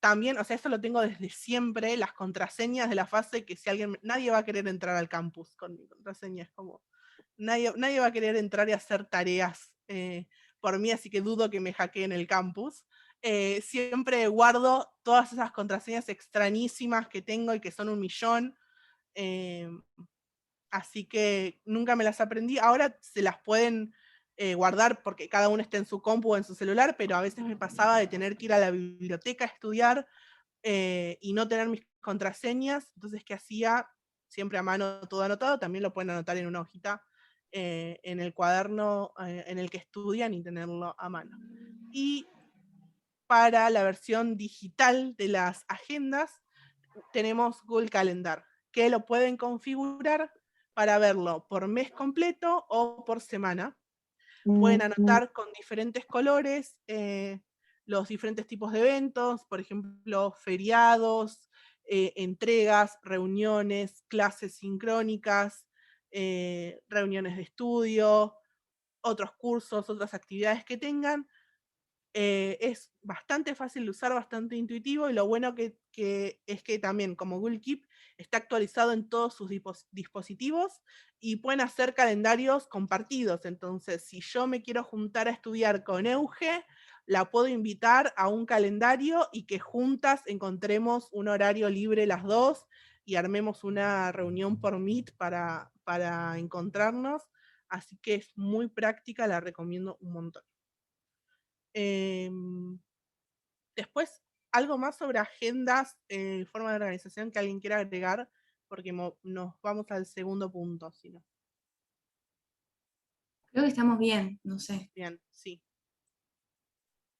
También, o sea, eso lo tengo desde siempre, las contraseñas de la fase, que si nadie va a querer entrar al campus con mi contraseña, es como, nadie va a querer entrar y hacer tareas por mí, así que dudo que me hackeen el campus. Siempre guardo todas esas contraseñas extrañísimas que tengo y que son 1.000.000, así que nunca me las aprendí. Ahora se las pueden guardar porque cada uno está en su compu o en su celular, pero a veces me pasaba de tener que ir a la biblioteca a estudiar y no tener mis contraseñas. Entonces, ¿qué hacía? Siempre a mano todo anotado, también lo pueden anotar en una hojita en el cuaderno en el que estudian y tenerlo a mano. Y para la versión digital de las agendas tenemos Google Calendar, que lo pueden configurar para verlo por mes completo o por semana. Pueden anotar con diferentes colores los diferentes tipos de eventos, por ejemplo, feriados, entregas, reuniones, clases sincrónicas, reuniones de estudio, otros cursos, otras actividades que tengan. Es bastante fácil de usar, bastante intuitivo, y lo bueno es que también, como Google Keep, está actualizado en todos sus dispositivos y pueden hacer calendarios compartidos. Entonces, si yo me quiero juntar a estudiar con Euge, la puedo invitar a un calendario y que juntas encontremos un horario libre las dos y armemos una reunión por Meet para encontrarnos. así que es muy práctica, la recomiendo un montón. Después, algo más sobre agendas, forma de organización que alguien quiera agregar, porque nos vamos al segundo punto, si no. Creo que estamos bien, no sé. Bien, sí.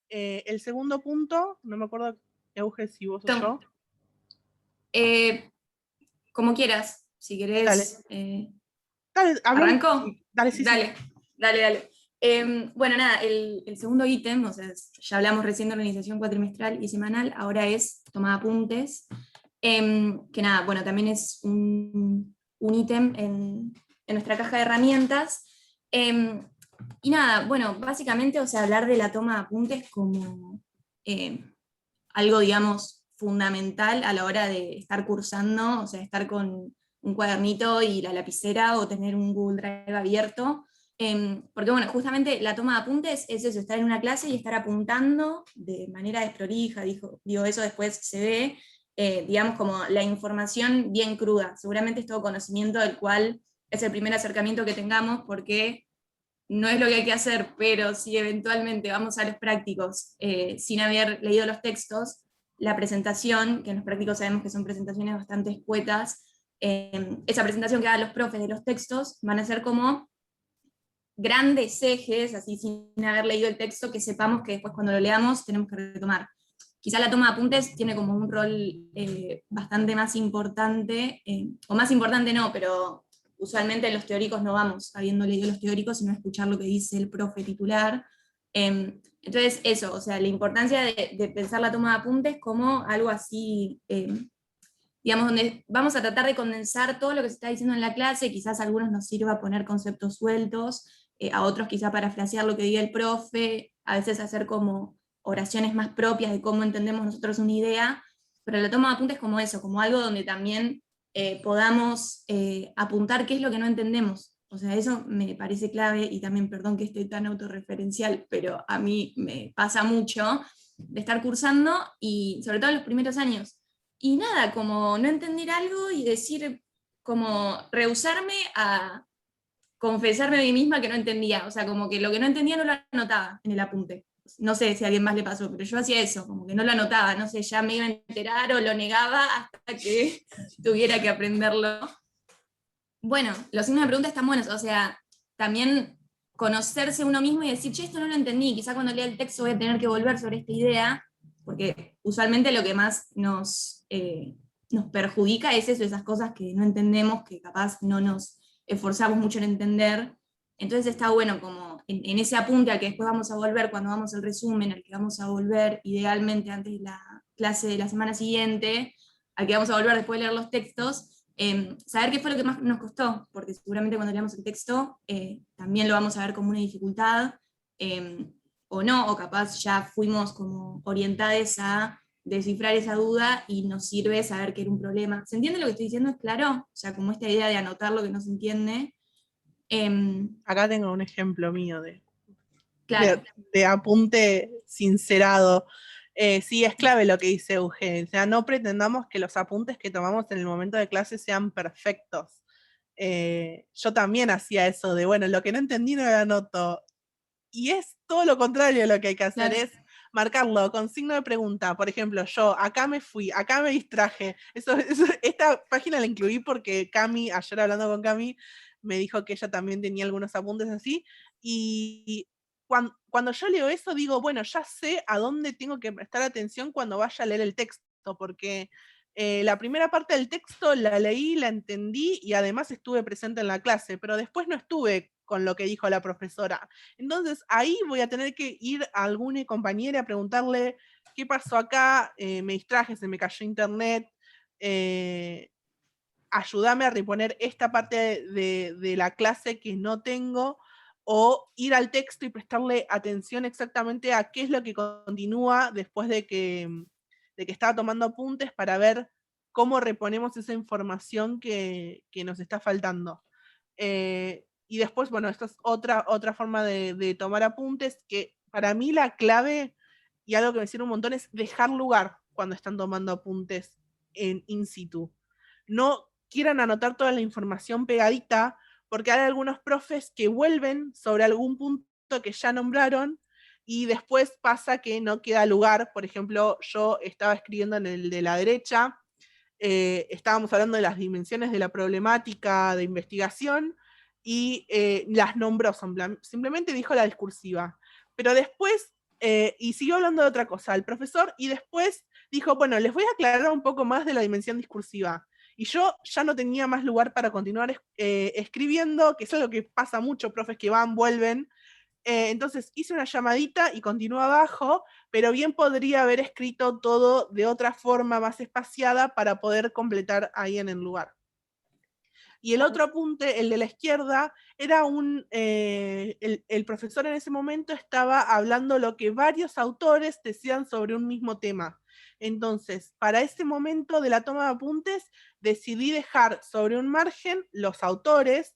El segundo punto, no me acuerdo, Euge, si vos o yo. Como quieras, si querés. Dale. Dale, ¿Arranco? Dale, sí. Dale. Bueno, nada, el segundo ítem, o sea, ya hablamos recién de organización cuatrimestral y semanal, ahora es tomar apuntes. Que nada, bueno, también es un ítem en nuestra caja de herramientas. Y nada, bueno, básicamente, o sea, hablar de la toma de apuntes como algo, digamos, fundamental a la hora de estar cursando, o sea, estar con un cuadernito y la lapicera o tener un Google Drive abierto. Porque bueno, justamente la toma de apuntes es eso, estar en una clase y estar apuntando de manera desprolija, digo, eso después se ve, digamos, como la información bien cruda. Seguramente es todo conocimiento del cual es el primer acercamiento que tengamos, porque no es lo que hay que hacer, pero si eventualmente vamos a los prácticos sin haber leído los textos, la presentación, que en los prácticos sabemos que son presentaciones bastante escuetas, esa presentación que hagan los profes de los textos van a ser como grandes ejes, así sin haber leído el texto, que sepamos que después cuando lo leamos tenemos que retomar. Quizá la toma de apuntes tiene como un rol bastante más importante, o más importante no, pero usualmente los teóricos no vamos habiendo leído los teóricos, sino escuchar lo que dice el profe titular. Entonces eso, o sea, la importancia de pensar la toma de apuntes como algo así, digamos, donde vamos a tratar de condensar todo lo que se está diciendo en la clase, quizás a algunos nos sirva poner conceptos sueltos, a otros quizá parafrasear lo que diga el profe, a veces hacer como oraciones más propias de cómo entendemos nosotros una idea, pero la toma de apuntes como eso, como algo donde también podamos apuntar qué es lo que no entendemos. O sea, eso me parece clave, y también, perdón que esté tan autorreferencial, pero a mí me pasa mucho de estar cursando, y sobre todo en los primeros años. Y nada, como no entender algo y decir, como rehusarme a confesarme a mí misma que no entendía. O sea, como que lo que no entendía no lo anotaba en el apunte. No sé si a alguien más le pasó, pero yo hacía eso, como que no lo anotaba, no sé, ya me iba a enterar o lo negaba hasta que tuviera que aprenderlo. Bueno, los signos de pregunta están buenos, o sea, también conocerse uno mismo y decir, che, esto no lo entendí, quizá cuando lea el texto voy a tener que volver sobre esta idea, porque usualmente lo que más nos perjudica es eso, esas cosas que no entendemos, que capaz no nos esforzamos mucho en entender. Entonces está bueno como en ese apunte al que después vamos a volver cuando vamos al resumen, al que vamos a volver idealmente antes de la clase de la semana siguiente, al que vamos a volver después de leer los textos, saber qué fue lo que más nos costó, porque seguramente cuando leamos el texto también lo vamos a ver como una dificultad, o no, o capaz ya fuimos como orientados a descifrar esa duda y nos sirve saber que era un problema. ¿Se entiende lo que estoy diciendo? ¿Es claro? O sea, como esta idea de anotar lo que no se entiende. Acá tengo un ejemplo mío Claro. de apunte sincerado. Sí, es clave lo que dice Eugenio. O sea, no pretendamos que los apuntes que tomamos en el momento de clase sean perfectos. Yo también hacía eso de, bueno, lo que no entendí no lo anoto. Y es todo lo contrario lo que hay que hacer, es marcarlo con signo de pregunta. Por ejemplo, yo acá me fui, acá me distraje. Esta página la incluí porque Cami, ayer hablando con Cami, me dijo que ella también tenía algunos apuntes así. Y cuando yo leo eso, digo, bueno, ya sé a dónde tengo que prestar atención cuando vaya a leer el texto, porque la primera parte del texto la leí, la entendí y además estuve presente en la clase, pero después no estuve con lo que dijo la profesora. Entonces ahí voy a tener que ir a alguna compañera a preguntarle qué pasó acá, me distraje, se me cayó internet, ayúdame a reponer esta parte de la clase que no tengo, o ir al texto y prestarle atención exactamente a qué es lo que continúa después de que estaba tomando apuntes, para ver cómo reponemos esa información que nos está faltando. Y después, bueno, esto es otra forma de tomar apuntes, que para mí la clave, y algo que me sirve un montón, es dejar lugar cuando están tomando apuntes in situ. No quieran anotar toda la información pegadita, porque hay algunos profes que vuelven sobre algún punto que ya nombraron, y después pasa que no queda lugar. Por ejemplo, yo estaba escribiendo en el de la derecha, estábamos hablando de las dimensiones de la problemática de investigación, y las nombró, simplemente dijo la discursiva. Pero después, y siguió hablando de otra cosa, el profesor, y después dijo, bueno, les voy a aclarar un poco más de la dimensión discursiva. Y yo ya no tenía más lugar para continuar escribiendo, que es algo que pasa mucho, profes que van, vuelven. Entonces hice una llamadita y continuó abajo, pero bien podría haber escrito todo de otra forma más espaciada para poder completar ahí en el lugar. Y el otro apunte, el de la izquierda, era el profesor en ese momento estaba hablando lo que varios autores decían sobre un mismo tema. Entonces, para ese momento de la toma de apuntes, decidí dejar sobre un margen los autores,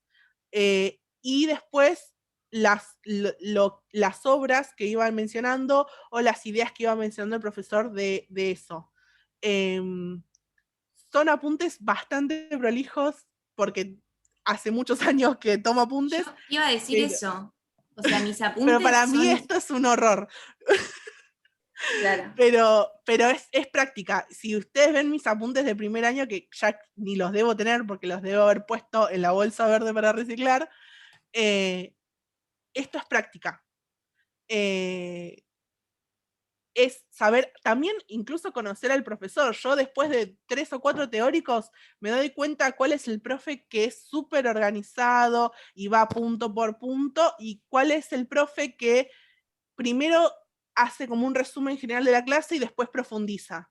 y después las obras que iban mencionando o las ideas que iba mencionando el profesor de eso. Son apuntes bastante prolijos, porque hace muchos años que tomo apuntes. Yo iba a decir eso. O sea, mis apuntes pero para mí son... esto es un horror. Claro. Pero es práctica. Si ustedes ven mis apuntes de primer año, que ya ni los debo tener porque los debo haber puesto en la bolsa verde para reciclar, esto es práctica. Es saber, también incluso conocer al profesor. Yo después de 3 o 4 teóricos me doy cuenta cuál es el profe que es súper organizado y va punto por punto, y cuál es el profe que primero hace como un resumen general de la clase y después profundiza.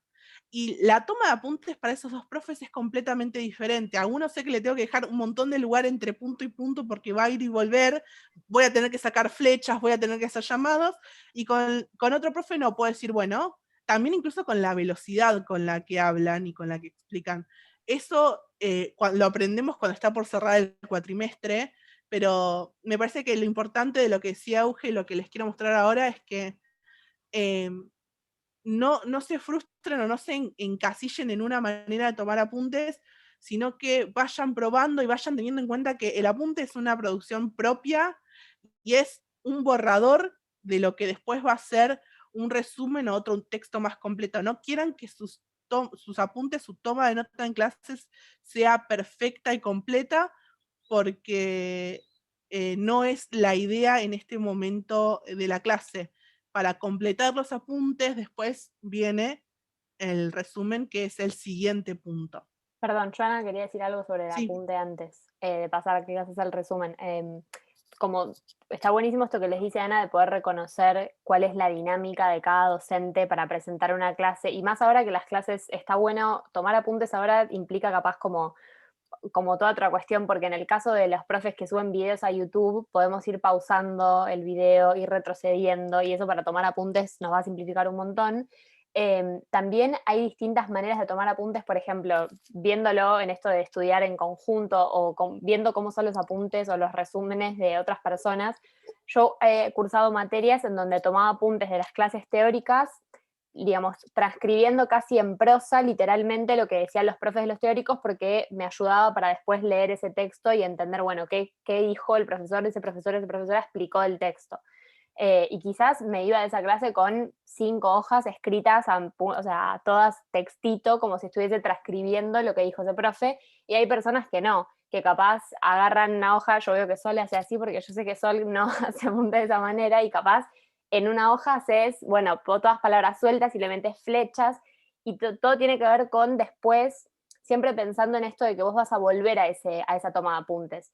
Y la toma de apuntes para esos dos profes es completamente diferente. A uno sé que le tengo que dejar un montón de lugar entre punto y punto porque va a ir y volver, voy a tener que sacar flechas, voy a tener que hacer llamados, y con otro profe no, puedo decir, bueno, también incluso con la velocidad con la que hablan y con la que explican. Eso lo aprendemos cuando está por cerrar el cuatrimestre, pero me parece que lo importante de lo que decía Auge y lo que les quiero mostrar ahora es que no se frustren o no se encasillen en una manera de tomar apuntes, sino que vayan probando y vayan teniendo en cuenta que el apunte es una producción propia y es un borrador de lo que después va a ser un resumen o otro texto más completo. No quieran que sus apuntes, su toma de nota en clases sea perfecta y completa, porque no es la idea en este momento de la clase. Para completar los apuntes, después viene el resumen, que es el siguiente punto. Perdón, Joana, quería decir algo sobre el Sí. apunte antes de pasar a que haces el resumen. Como está buenísimo esto que les dice Ana de poder reconocer cuál es la dinámica de cada docente para presentar una clase, y más ahora que las clases, está bueno tomar apuntes ahora, implica capaz como toda otra cuestión, porque en el caso de los profes que suben videos a YouTube, podemos ir pausando el video, ir retrocediendo, y eso para tomar apuntes nos va a simplificar un montón. También hay distintas maneras de tomar apuntes, por ejemplo, viéndolo en esto de estudiar en conjunto o viendo cómo son los apuntes o los resúmenes de otras personas. Yo he cursado materias en donde tomaba apuntes de las clases teóricas, digamos, transcribiendo casi en prosa literalmente lo que decían los profes de los teóricos, porque me ayudaba para después leer ese texto y entender, bueno, qué dijo el profesor, esa profesora explicó el texto. Y quizás me iba de esa clase con 5 hojas escritas, o sea, todas textito, como si estuviese transcribiendo lo que dijo ese profe, y hay personas que no, que capaz agarran una hoja, yo veo que Sol hace así, porque yo sé que Sol no se apunta de esa manera, y capaz en una hoja haces, bueno, todas palabras sueltas y le metes flechas, y todo tiene que ver con después, siempre pensando en esto de que vos vas a volver a esa toma de apuntes.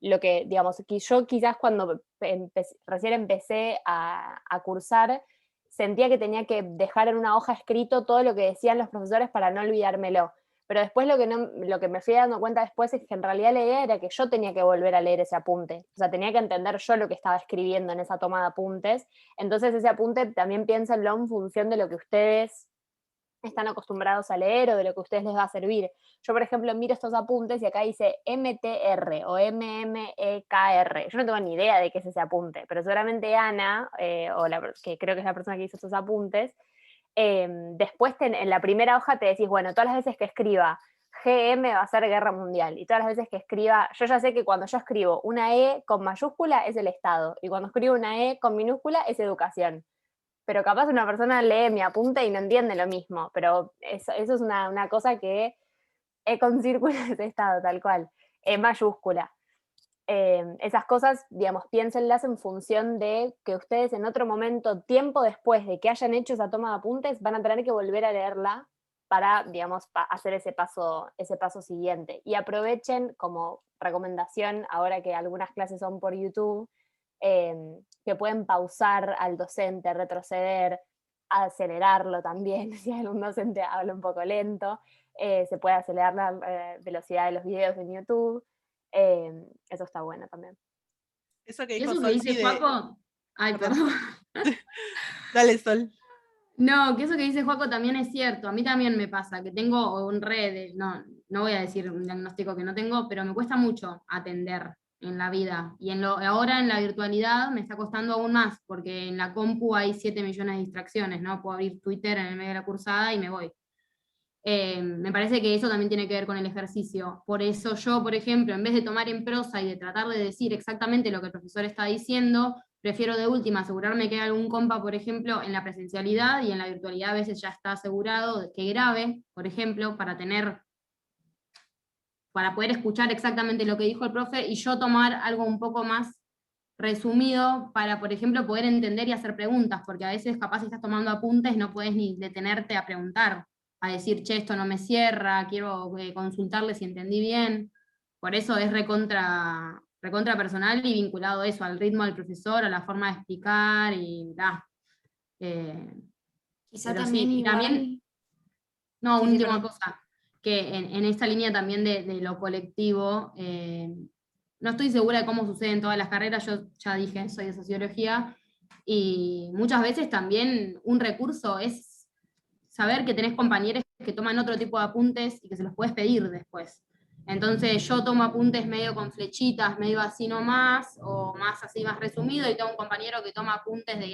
Lo que, digamos, yo quizás cuando recién empecé a cursar, sentía que tenía que dejar en una hoja escrito todo lo que decían los profesores para no olvidármelo. Pero después lo que me fui dando cuenta después es que en realidad la idea era que yo tenía que volver a leer ese apunte. O sea, tenía que entender yo lo que estaba escribiendo en esa toma de apuntes. Entonces ese apunte también piénsenlo en función de lo que ustedes están acostumbrados a leer o de lo que a ustedes les va a servir. Yo, por ejemplo, miro estos apuntes y acá dice MTR o MMEKR. Yo no tengo ni idea de qué es ese apunte, pero seguramente Ana, que creo que es la persona que hizo estos apuntes, después en la primera hoja te decís, bueno, todas las veces que escriba GM va a ser guerra mundial, y todas las veces que escriba, yo ya sé que cuando yo escribo una E con mayúscula es el Estado, y cuando escribo una E con minúscula es educación. Pero capaz una persona lee mi apunte y no entiende lo mismo, pero eso es una cosa que E con círculo es Estado, tal cual, E mayúscula. Esas cosas, digamos, piénsenlas en función de que ustedes en otro momento, tiempo después de que hayan hecho esa toma de apuntes, van a tener que volver a leerla para, digamos, hacer ese paso siguiente. Y aprovechen como recomendación, ahora que algunas clases son por YouTube, que pueden pausar al docente, retroceder, acelerarlo también, si algún docente habla un poco lento, se puede acelerar la velocidad de los videos en YouTube. Eso está bueno también. Eso que ¿Y dijo eso que Sol, dice Joaco? Ay, perdón. Dale, Sol. No, que eso que dice Joaco también es cierto. A mí también me pasa, que tengo un no voy a decir un diagnóstico que no tengo, pero me cuesta mucho atender en la vida. Y ahora en la virtualidad me está costando aún más, porque en la compu hay 7 millones de distracciones, ¿no? Puedo abrir Twitter en el medio de la cursada y me voy. Me parece que eso también tiene que ver con el ejercicio. Por eso yo, por ejemplo, en vez de tomar en prosa y de tratar de decir exactamente lo que el profesor está diciendo, prefiero de última asegurarme que hay algún compa, por ejemplo, en la presencialidad, y en la virtualidad a veces ya está asegurado que grabe, por ejemplo, para poder escuchar exactamente lo que dijo el profe, y yo tomar algo un poco más resumido para, por ejemplo, poder entender y hacer preguntas, porque a veces capaz si estás tomando apuntes no puedes ni detenerte a preguntar, a decir, che, esto no me cierra, quiero consultarle si entendí bien. Por eso es recontra personal y vinculado a eso, al ritmo del profesor, a la forma de explicar y da. Quizá Pero también sí, y igual... también, no, Sí, sí, última perdón. cosa, que en esta línea también de lo colectivo, no estoy segura de cómo sucede en todas las carreras, yo ya dije, soy de sociología, y muchas veces también un recurso es saber que tenés compañeros que toman otro tipo de apuntes y que se los puedes pedir después. Entonces yo tomo apuntes medio con flechitas, medio así nomás, o más así más resumido, y tengo un compañero que toma apuntes de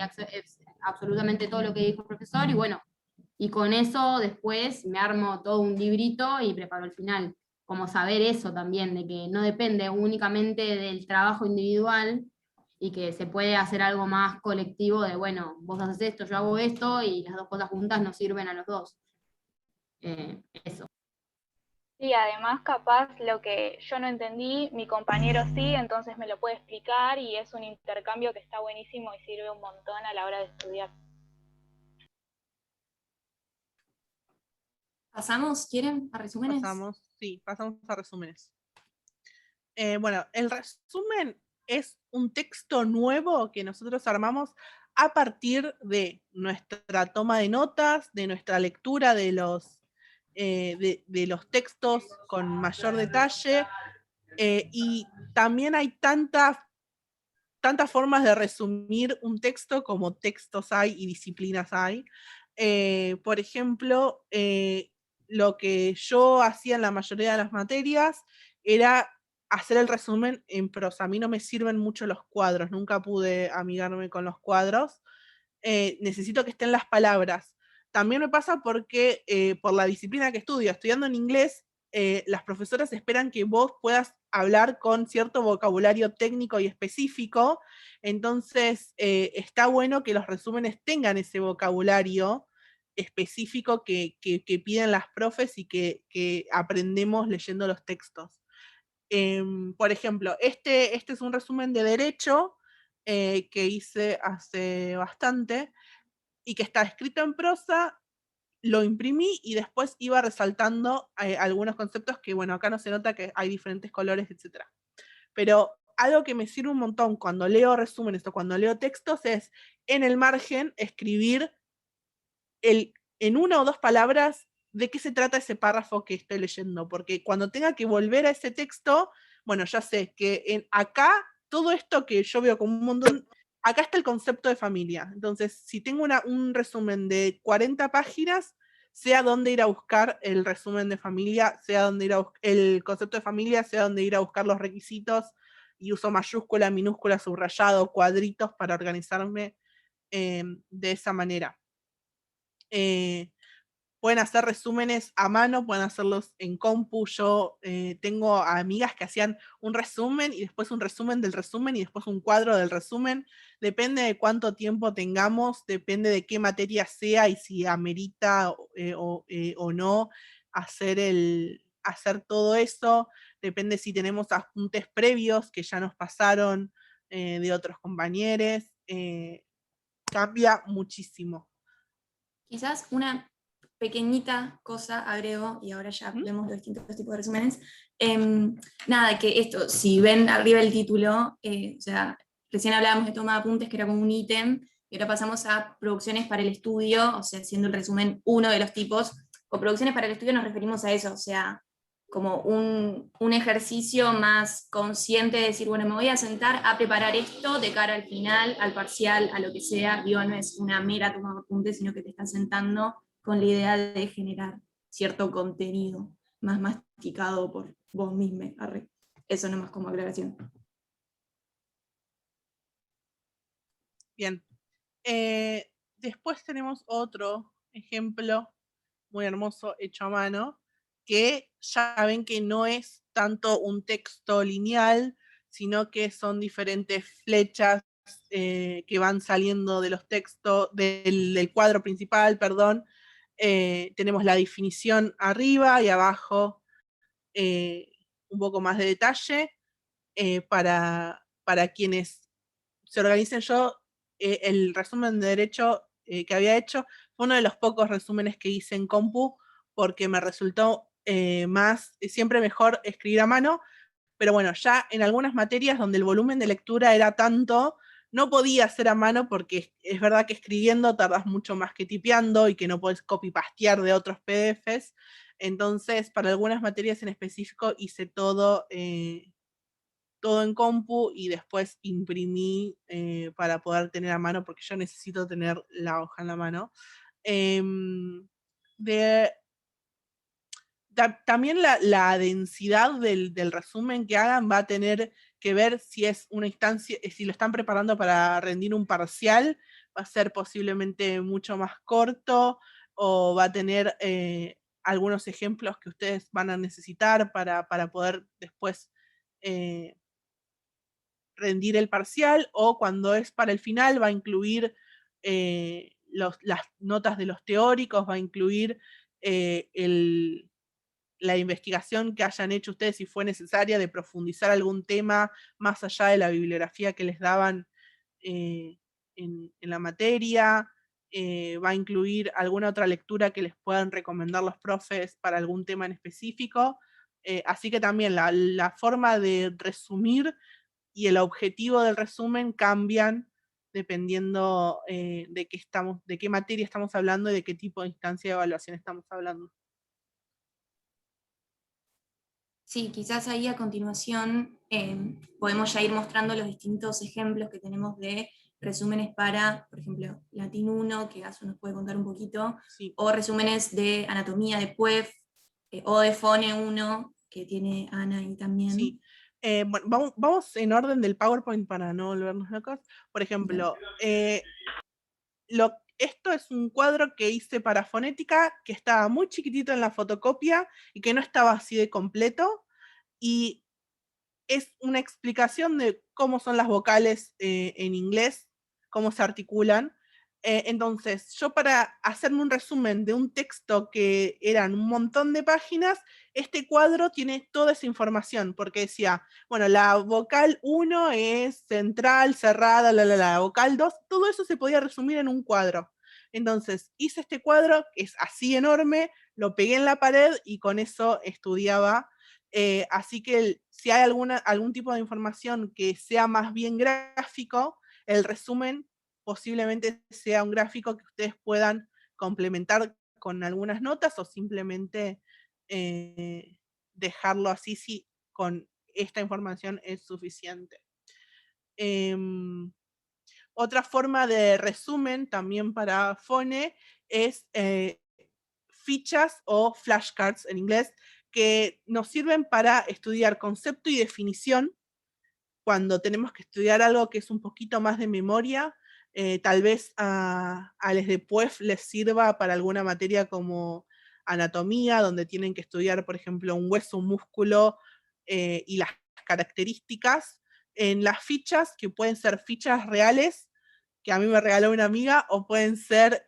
absolutamente todo lo que dijo el profesor, y bueno, y con eso después me armo todo un librito y preparo el final. Como saber eso también, de que no depende únicamente del trabajo individual y que se puede hacer algo más colectivo de, bueno, vos haces esto, yo hago esto, y las dos cosas juntas nos sirven a los dos. Eso. Sí, además capaz lo que yo no entendí, mi compañero sí, entonces me lo puede explicar y es un intercambio que está buenísimo y sirve un montón a la hora de estudiar. ¿Pasamos, quieren, a resúmenes? Pasamos a resúmenes. Bueno, el resumen es un texto nuevo que nosotros armamos a partir de nuestra toma de notas, de nuestra lectura de los textos con mayor detalle, y también hay tantas formas de resumir un texto como textos hay y disciplinas hay. Por ejemplo, lo que yo hacía en la mayoría de las materias era hacer el resumen en prosa. A mí no me sirven mucho los cuadros, nunca pude amigarme con los cuadros. Necesito que estén las palabras. También me pasa porque por la disciplina que estudio, estudiando en inglés, las profesoras esperan que vos puedas hablar con cierto vocabulario técnico y específico, entonces está bueno que los resúmenes tengan ese vocabulario específico que piden las profes y que aprendemos leyendo los textos. Por ejemplo, este es un resumen de derecho que hice hace bastante y que está escrito en prosa, lo imprimí y después iba resaltando algunos conceptos que, bueno, acá no se nota que hay diferentes colores, etc. Pero algo que me sirve un montón cuando leo resúmenes o cuando leo textos es, en el margen, escribir en una o dos palabras de qué se trata ese párrafo que estoy leyendo, porque cuando tenga que volver a ese texto, bueno, ya sé que acá, todo esto que yo veo como un montón, acá está el concepto de familia. Entonces, si tengo un resumen de 40 páginas, sé a dónde ir a buscar el resumen de familia, sé a dónde ir a el concepto de familia, sé a dónde ir a buscar los requisitos, y uso mayúscula, minúscula, subrayado, cuadritos para organizarme de esa manera. pueden hacer resúmenes a mano, pueden hacerlos en compu. Yo tengo amigas que hacían un resumen y después un resumen del resumen y después un cuadro del resumen. Depende de cuánto tiempo tengamos, depende de qué materia sea y si amerita o no hacer todo eso. Depende si tenemos apuntes previos que ya nos pasaron de otros compañeros. Cambia muchísimo. Quizás una pequeñita cosa agrego, y ahora ya vemos los distintos tipos de resúmenes. Nada, que esto, si ven arriba el título, o sea, recién hablábamos de toma de apuntes, que era como un ítem, y ahora pasamos a producciones para el estudio, o sea, siendo el resumen uno de los tipos. Con producciones para el estudio nos referimos a eso, o sea, como un ejercicio más consciente de decir, bueno, me voy a sentar a preparar esto de cara al final, al parcial, a lo que sea. Digo, no es una mera toma de apuntes, sino que te estás sentando con la idea de generar cierto contenido más masticado por vos mismo. Eso nomás como aclaración. Bien. Después tenemos otro ejemplo muy hermoso hecho a mano, que ya ven que no es tanto un texto lineal, sino que son diferentes flechas que van saliendo de los textos, del cuadro principal, perdón. Tenemos la definición arriba y abajo un poco más de detalle para quienes se organicen. Yo, el resumen de derecho que había hecho fue uno de los pocos resúmenes que hice en compu, porque me resultó siempre mejor escribir a mano, pero bueno, ya en algunas materias donde el volumen de lectura era tanto, no podía hacer a mano, porque es verdad que escribiendo tardas mucho más que tipeando y que no podés copy-pastear de otros PDFs. Entonces, para algunas materias en específico hice todo en compu y después imprimí para poder tener a mano, porque yo necesito tener la hoja en la mano. También la densidad del resumen que hagan va a tener que ver si es una instancia, si lo están preparando para rendir un parcial, va a ser posiblemente mucho más corto, o va a tener algunos ejemplos que ustedes van a necesitar para poder después rendir el parcial, o cuando es para el final va a incluir las notas de los teóricos, va a incluir la investigación que hayan hecho ustedes, si fue necesaria, de profundizar algún tema más allá de la bibliografía que les daban en la materia. Va a incluir alguna otra lectura que les puedan recomendar los profes para algún tema en específico. Así que también la forma de resumir y el objetivo del resumen cambian dependiendo de qué materia estamos hablando y de qué tipo de instancia de evaluación estamos hablando. Sí, quizás ahí a continuación podemos ya ir mostrando los distintos ejemplos que tenemos de resúmenes para, por ejemplo, Latín 1, que Azu nos puede contar un poquito, sí, o resúmenes de anatomía de PUEF, o de FONE 1, que tiene Ana ahí también. Sí. Bueno, vamos en orden del PowerPoint para no volvernos locos. Por ejemplo, esto es un cuadro que hice para fonética, que estaba muy chiquitito en la fotocopia y que no estaba así de completo, y es una explicación de cómo son las vocales en inglés, cómo se articulan. Entonces, yo, para hacerme un resumen de un texto que eran un montón de páginas, este cuadro tiene toda esa información, porque decía, bueno, la vocal 1 es central, cerrada, la vocal 2, todo eso se podía resumir en un cuadro. Entonces, hice este cuadro, que es así enorme, lo pegué en la pared y con eso estudiaba. Así que si hay algún tipo de información que sea más bien gráfico, el resumen posiblemente sea un gráfico que ustedes puedan complementar con algunas notas, o simplemente dejarlo así si con esta información es suficiente. Otra forma de resumen también para FONE es fichas o flashcards en inglés, que nos sirven para estudiar concepto y definición cuando tenemos que estudiar algo que es un poquito más de memoria. Tal vez a los de PUEF les sirva para alguna materia como anatomía, donde tienen que estudiar, por ejemplo, un hueso, un músculo y las características, en las fichas, que pueden ser fichas reales, que a mí me regaló una amiga, o pueden ser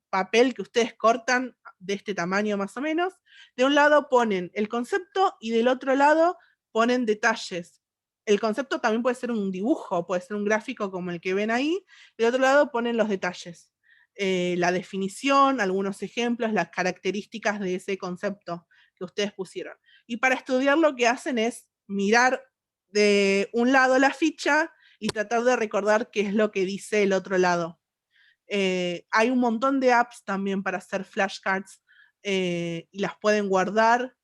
papel que ustedes cortan de este tamaño más o menos. De un lado ponen el concepto y del otro lado ponen detalles. El concepto también puede ser un dibujo, puede ser un gráfico como el que ven ahí. Del otro lado ponen los detalles. La definición, algunos ejemplos, las características de ese concepto que ustedes pusieron. Y para estudiar lo que hacen es mirar de un lado la ficha y tratar de recordar qué es lo que dice el otro lado. Hay un montón de apps también para hacer flashcards y las pueden guardar.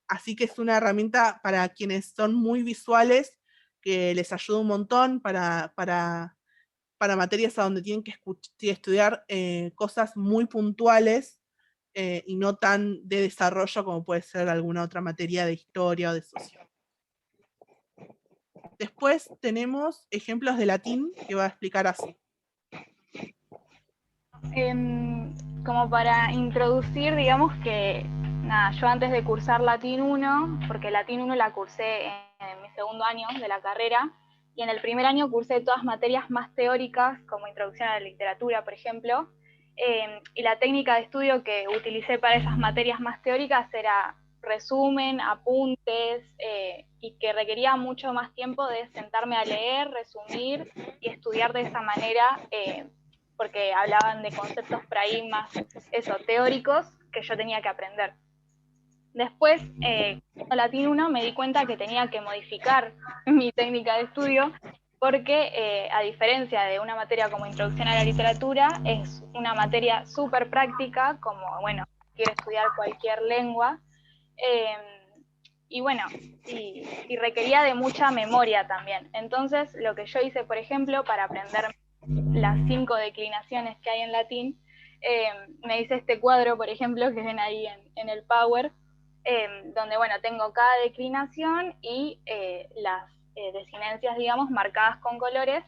Así que es una herramienta para quienes son muy visuales que les ayuda un montón para materias a donde tienen que estudiar cosas muy puntuales y no tan de desarrollo como puede ser alguna otra materia de historia o de socio. Después tenemos ejemplos de latín que va a explicar así. Como para introducir, digamos que, nada, yo antes de cursar Latín 1, porque Latín 1 la cursé en mi segundo año de la carrera, y en el primer año cursé todas materias más teóricas, como Introducción a la Literatura, por ejemplo, y la técnica de estudio que utilicé para esas materias más teóricas era resumen, apuntes, y que requería mucho más tiempo de sentarme a leer, resumir y estudiar de esa manera, porque hablaban de conceptos por ahí más teóricos que yo tenía que aprender. Después, en Latín 1 me di cuenta que tenía que modificar mi técnica de estudio porque, a diferencia de una materia como Introducción a la Literatura, es una materia súper práctica, como, bueno, quiere estudiar cualquier lengua, y bueno, y requería de mucha memoria también. Entonces, lo que yo hice, por ejemplo, para aprender las 5 declinaciones que hay en latín, me hice este cuadro, por ejemplo, que ven ahí en el Power, donde, bueno, tengo cada declinación y las desinencias, digamos, marcadas con colores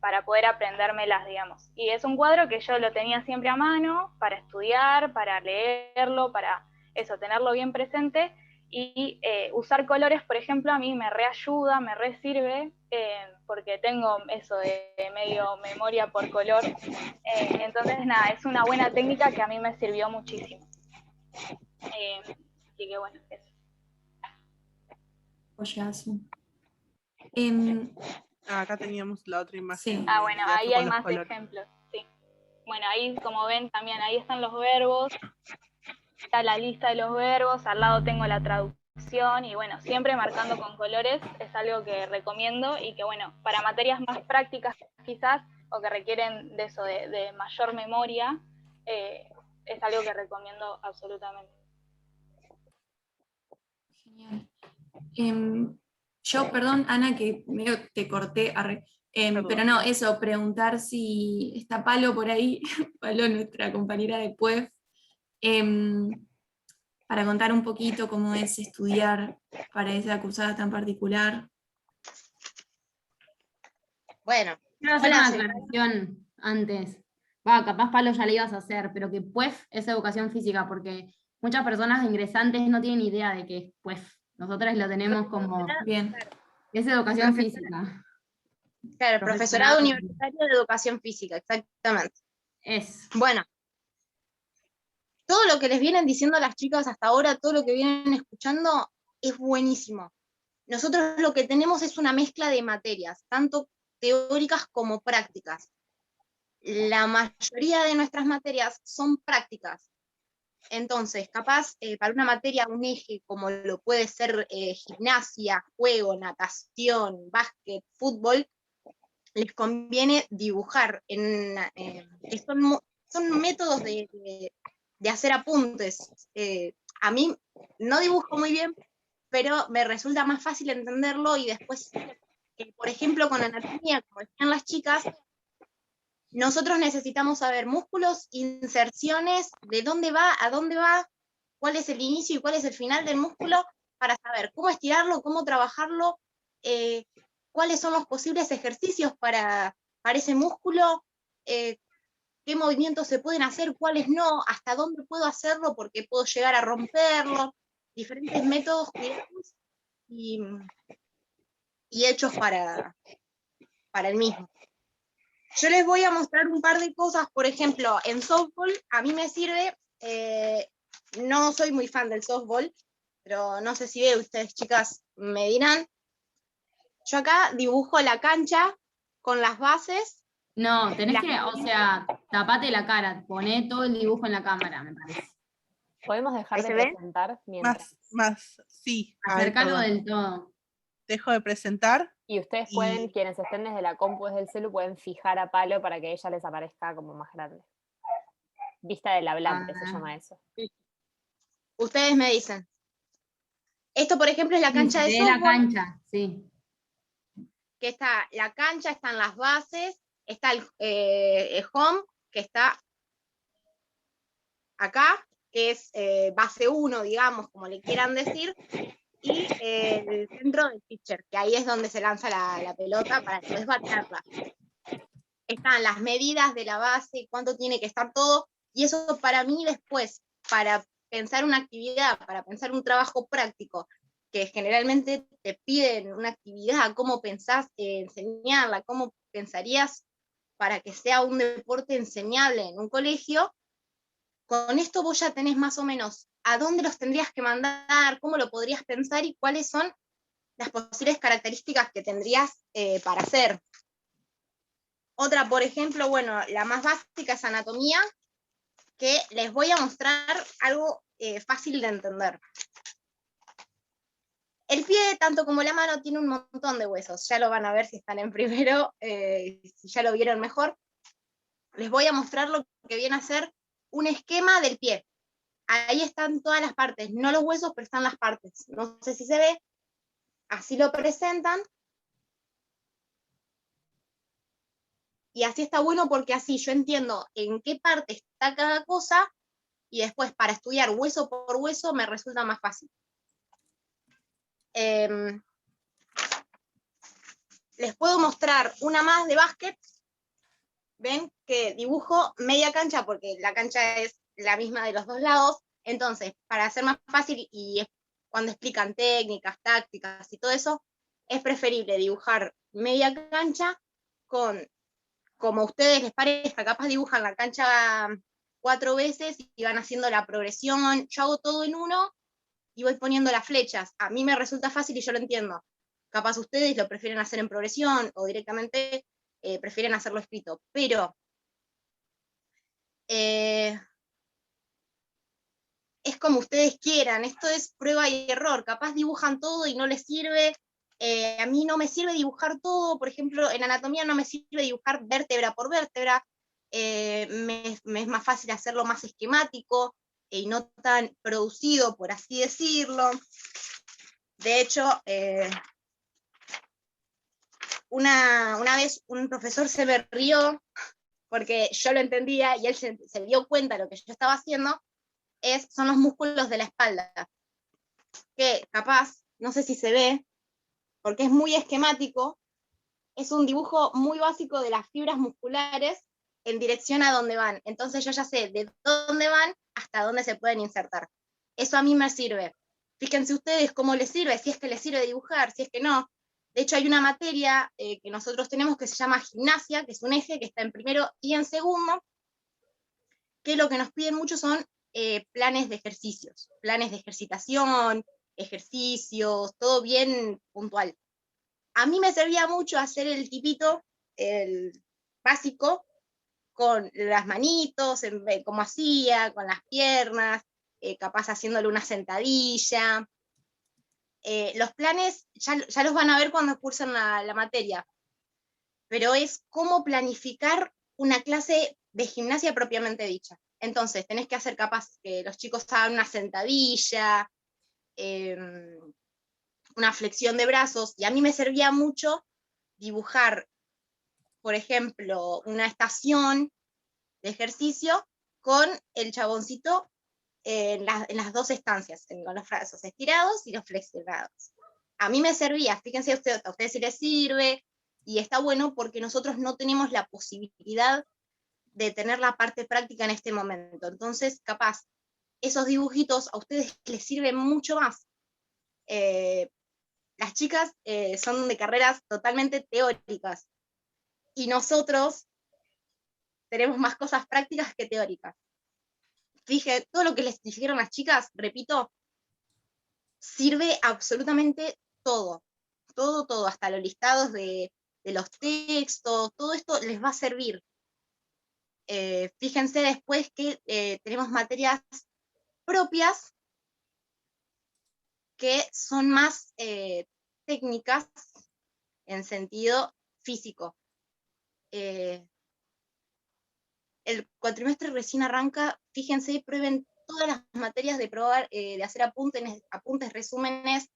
para poder aprendérmelas, digamos. Y es un cuadro que yo lo tenía siempre a mano para estudiar, para leerlo, para eso, tenerlo bien presente. Y usar colores, por ejemplo, a mí me reayuda, me resirve, porque tengo eso de medio memoria por color. Entonces, nada, es una buena técnica que a mí me sirvió muchísimo. Así que bueno, eso. Acá teníamos la otra imagen. Sí. Bueno, ahí hay más ejemplos, sí. Bueno, ahí como ven también, ahí están los verbos, está la lista de los verbos, al lado tengo la traducción y bueno, siempre marcando con colores es algo que recomiendo y que bueno, para materias más prácticas quizás o que requieren de eso, de mayor memoria, es algo que recomiendo absolutamente. Genial. Yo, perdón, Ana, que medio te corté, pero no, eso, preguntar si está Palo por ahí, Palo, nuestra compañera de PUEF, para contar un poquito cómo es estudiar para esa cursada tan particular. Bueno. Quiero hacer una aclaración antes. Capaz Palo ya le ibas a hacer, pero que PUEF es educación física, porque muchas personas ingresantes no tienen idea de qué es PUEF. Nosotras lo tenemos como... Bien. Es educación física. Claro, profesorado universitario de educación física, exactamente. Bueno, todo lo que les vienen diciendo las chicas hasta ahora, todo lo que vienen escuchando, es buenísimo. Nosotros lo que tenemos es una mezcla de materias, tanto teóricas como prácticas. La mayoría de nuestras materias son prácticas. Entonces, capaz, para una materia, un eje como lo puede ser gimnasia, juego, natación, básquet, fútbol, les conviene dibujar. Son métodos de hacer apuntes. A mí no dibujo muy bien, pero me resulta más fácil entenderlo y después, por ejemplo, con anatomía, como decían las chicas, nosotros necesitamos saber músculos, inserciones, de dónde va, a dónde va, cuál es el inicio y cuál es el final del músculo, para saber cómo estirarlo, cómo trabajarlo, cuáles son los posibles ejercicios para ese músculo, qué movimientos se pueden hacer, cuáles no, hasta dónde puedo hacerlo porque puedo llegar a romperlo, diferentes métodos cuidados y hechos para el mismo. Yo les voy a mostrar un par de cosas, por ejemplo, en softball, a mí me sirve, no soy muy fan del softball, pero no sé si ve, ustedes chicas me dirán. Yo acá dibujo la cancha con las bases. No, tenés que, o sea, tapate la cara, poné todo el dibujo en la cámara, me parece. ¿Podemos dejar ¿Ahí de se ve? presentar mientras? Sí. Acercalo perdón. del todo. Dejo de presentar. Y ustedes pueden, quienes estén desde la compu, desde el celu, pueden fijar a Palo para que ella les aparezca como más grande. Vista del hablante se llama eso. Ustedes me dicen. Esto, por ejemplo, es la cancha de softball. La cancha, sí. Que está la cancha, están las bases, está el home, que está acá, que es base 1, digamos, como le quieran decir, y el centro del pitcher, que ahí es donde se lanza la pelota para después batearla. Están las medidas de la base, cuánto tiene que estar todo, y eso para mí después, para pensar una actividad, para pensar un trabajo práctico, que generalmente te piden una actividad, cómo pensás enseñarla, cómo pensarías para que sea un deporte enseñable en un colegio, con esto vos ya tenés más o menos a dónde los tendrías que mandar, cómo lo podrías pensar y cuáles son las posibles características que tendrías para hacer. Otra, por ejemplo, bueno, la más básica es anatomía, que les voy a mostrar algo fácil de entender. El pie, tanto como la mano, tiene un montón de huesos. Ya lo van a ver si están en primero, si ya lo vieron mejor. Les voy a mostrar lo que viene a ser un esquema del pie. Ahí están todas las partes, no los huesos, pero están las partes. No sé si se ve, así lo presentan. Y así está bueno porque así yo entiendo en qué parte está cada cosa y después para estudiar hueso por hueso me resulta más fácil. Les puedo mostrar una más de básquet. Ven que dibujo media cancha porque la cancha es la misma de los dos lados. Entonces, para hacer más fácil y cuando explican técnicas, tácticas y todo eso, es preferible dibujar media cancha con, como a ustedes les parezca, capaz dibujan la cancha 4 veces y van haciendo la progresión. Yo hago todo en uno y voy poniendo las flechas. A mí me resulta fácil y yo lo entiendo. Capaz ustedes lo prefieren hacer en progresión o directamente prefieren hacerlo escrito. Pero es como ustedes quieran. Esto es prueba y error. Capaz dibujan todo y no les sirve. A mí no me sirve dibujar todo. Por ejemplo, en anatomía no me sirve dibujar vértebra por vértebra. Me es más fácil hacerlo más esquemático y no tan producido, por así decirlo. De hecho, una vez un profesor se me rió porque yo lo entendía y él se dio cuenta de lo que yo estaba haciendo, son los músculos de la espalda, que capaz, no sé si se ve, porque es muy esquemático, es un dibujo muy básico de las fibras musculares en dirección a dónde van. Entonces yo ya sé de dónde van hasta dónde se pueden insertar. Eso a mí me sirve. Fíjense ustedes cómo les sirve, si es que les sirve dibujar, si es que no. De hecho hay una materia que nosotros tenemos que se llama gimnasia, que es un eje que está en primero y en segundo, que lo que nos piden mucho son planes de ejercicios, planes de ejercitación, ejercicios, todo bien puntual. A mí me servía mucho hacer el tipito, el básico, con las manitos, como hacía, con las piernas, capaz haciéndole una sentadilla. Los planes ya los van a ver cuando cursan la materia, pero es cómo planificar una clase de gimnasia propiamente dicha. Entonces, tenés que hacer capaz que los chicos hagan una sentadilla, una flexión de brazos, y a mí me servía mucho dibujar, por ejemplo, una estación de ejercicio con el chaboncito en las dos estancias, con los brazos estirados y los flexionados. A mí me servía, fíjense a ustedes si les sirve, y está bueno porque nosotros no tenemos la posibilidad de tener la parte práctica en este momento. Entonces, capaz, esos dibujitos a ustedes les sirven mucho más. Las chicas son de carreras totalmente teóricas, y nosotros tenemos más cosas prácticas que teóricas. Fíjense, todo lo que les dijeron las chicas, repito, sirve absolutamente todo, todo, hasta los listados de los textos, todo esto les va a servir. Fíjense después que tenemos materias propias que son más técnicas en sentido físico. El cuatrimestre recién arranca, fíjense, prueben todas las materias de probar, de hacer apuntes, resúmenes,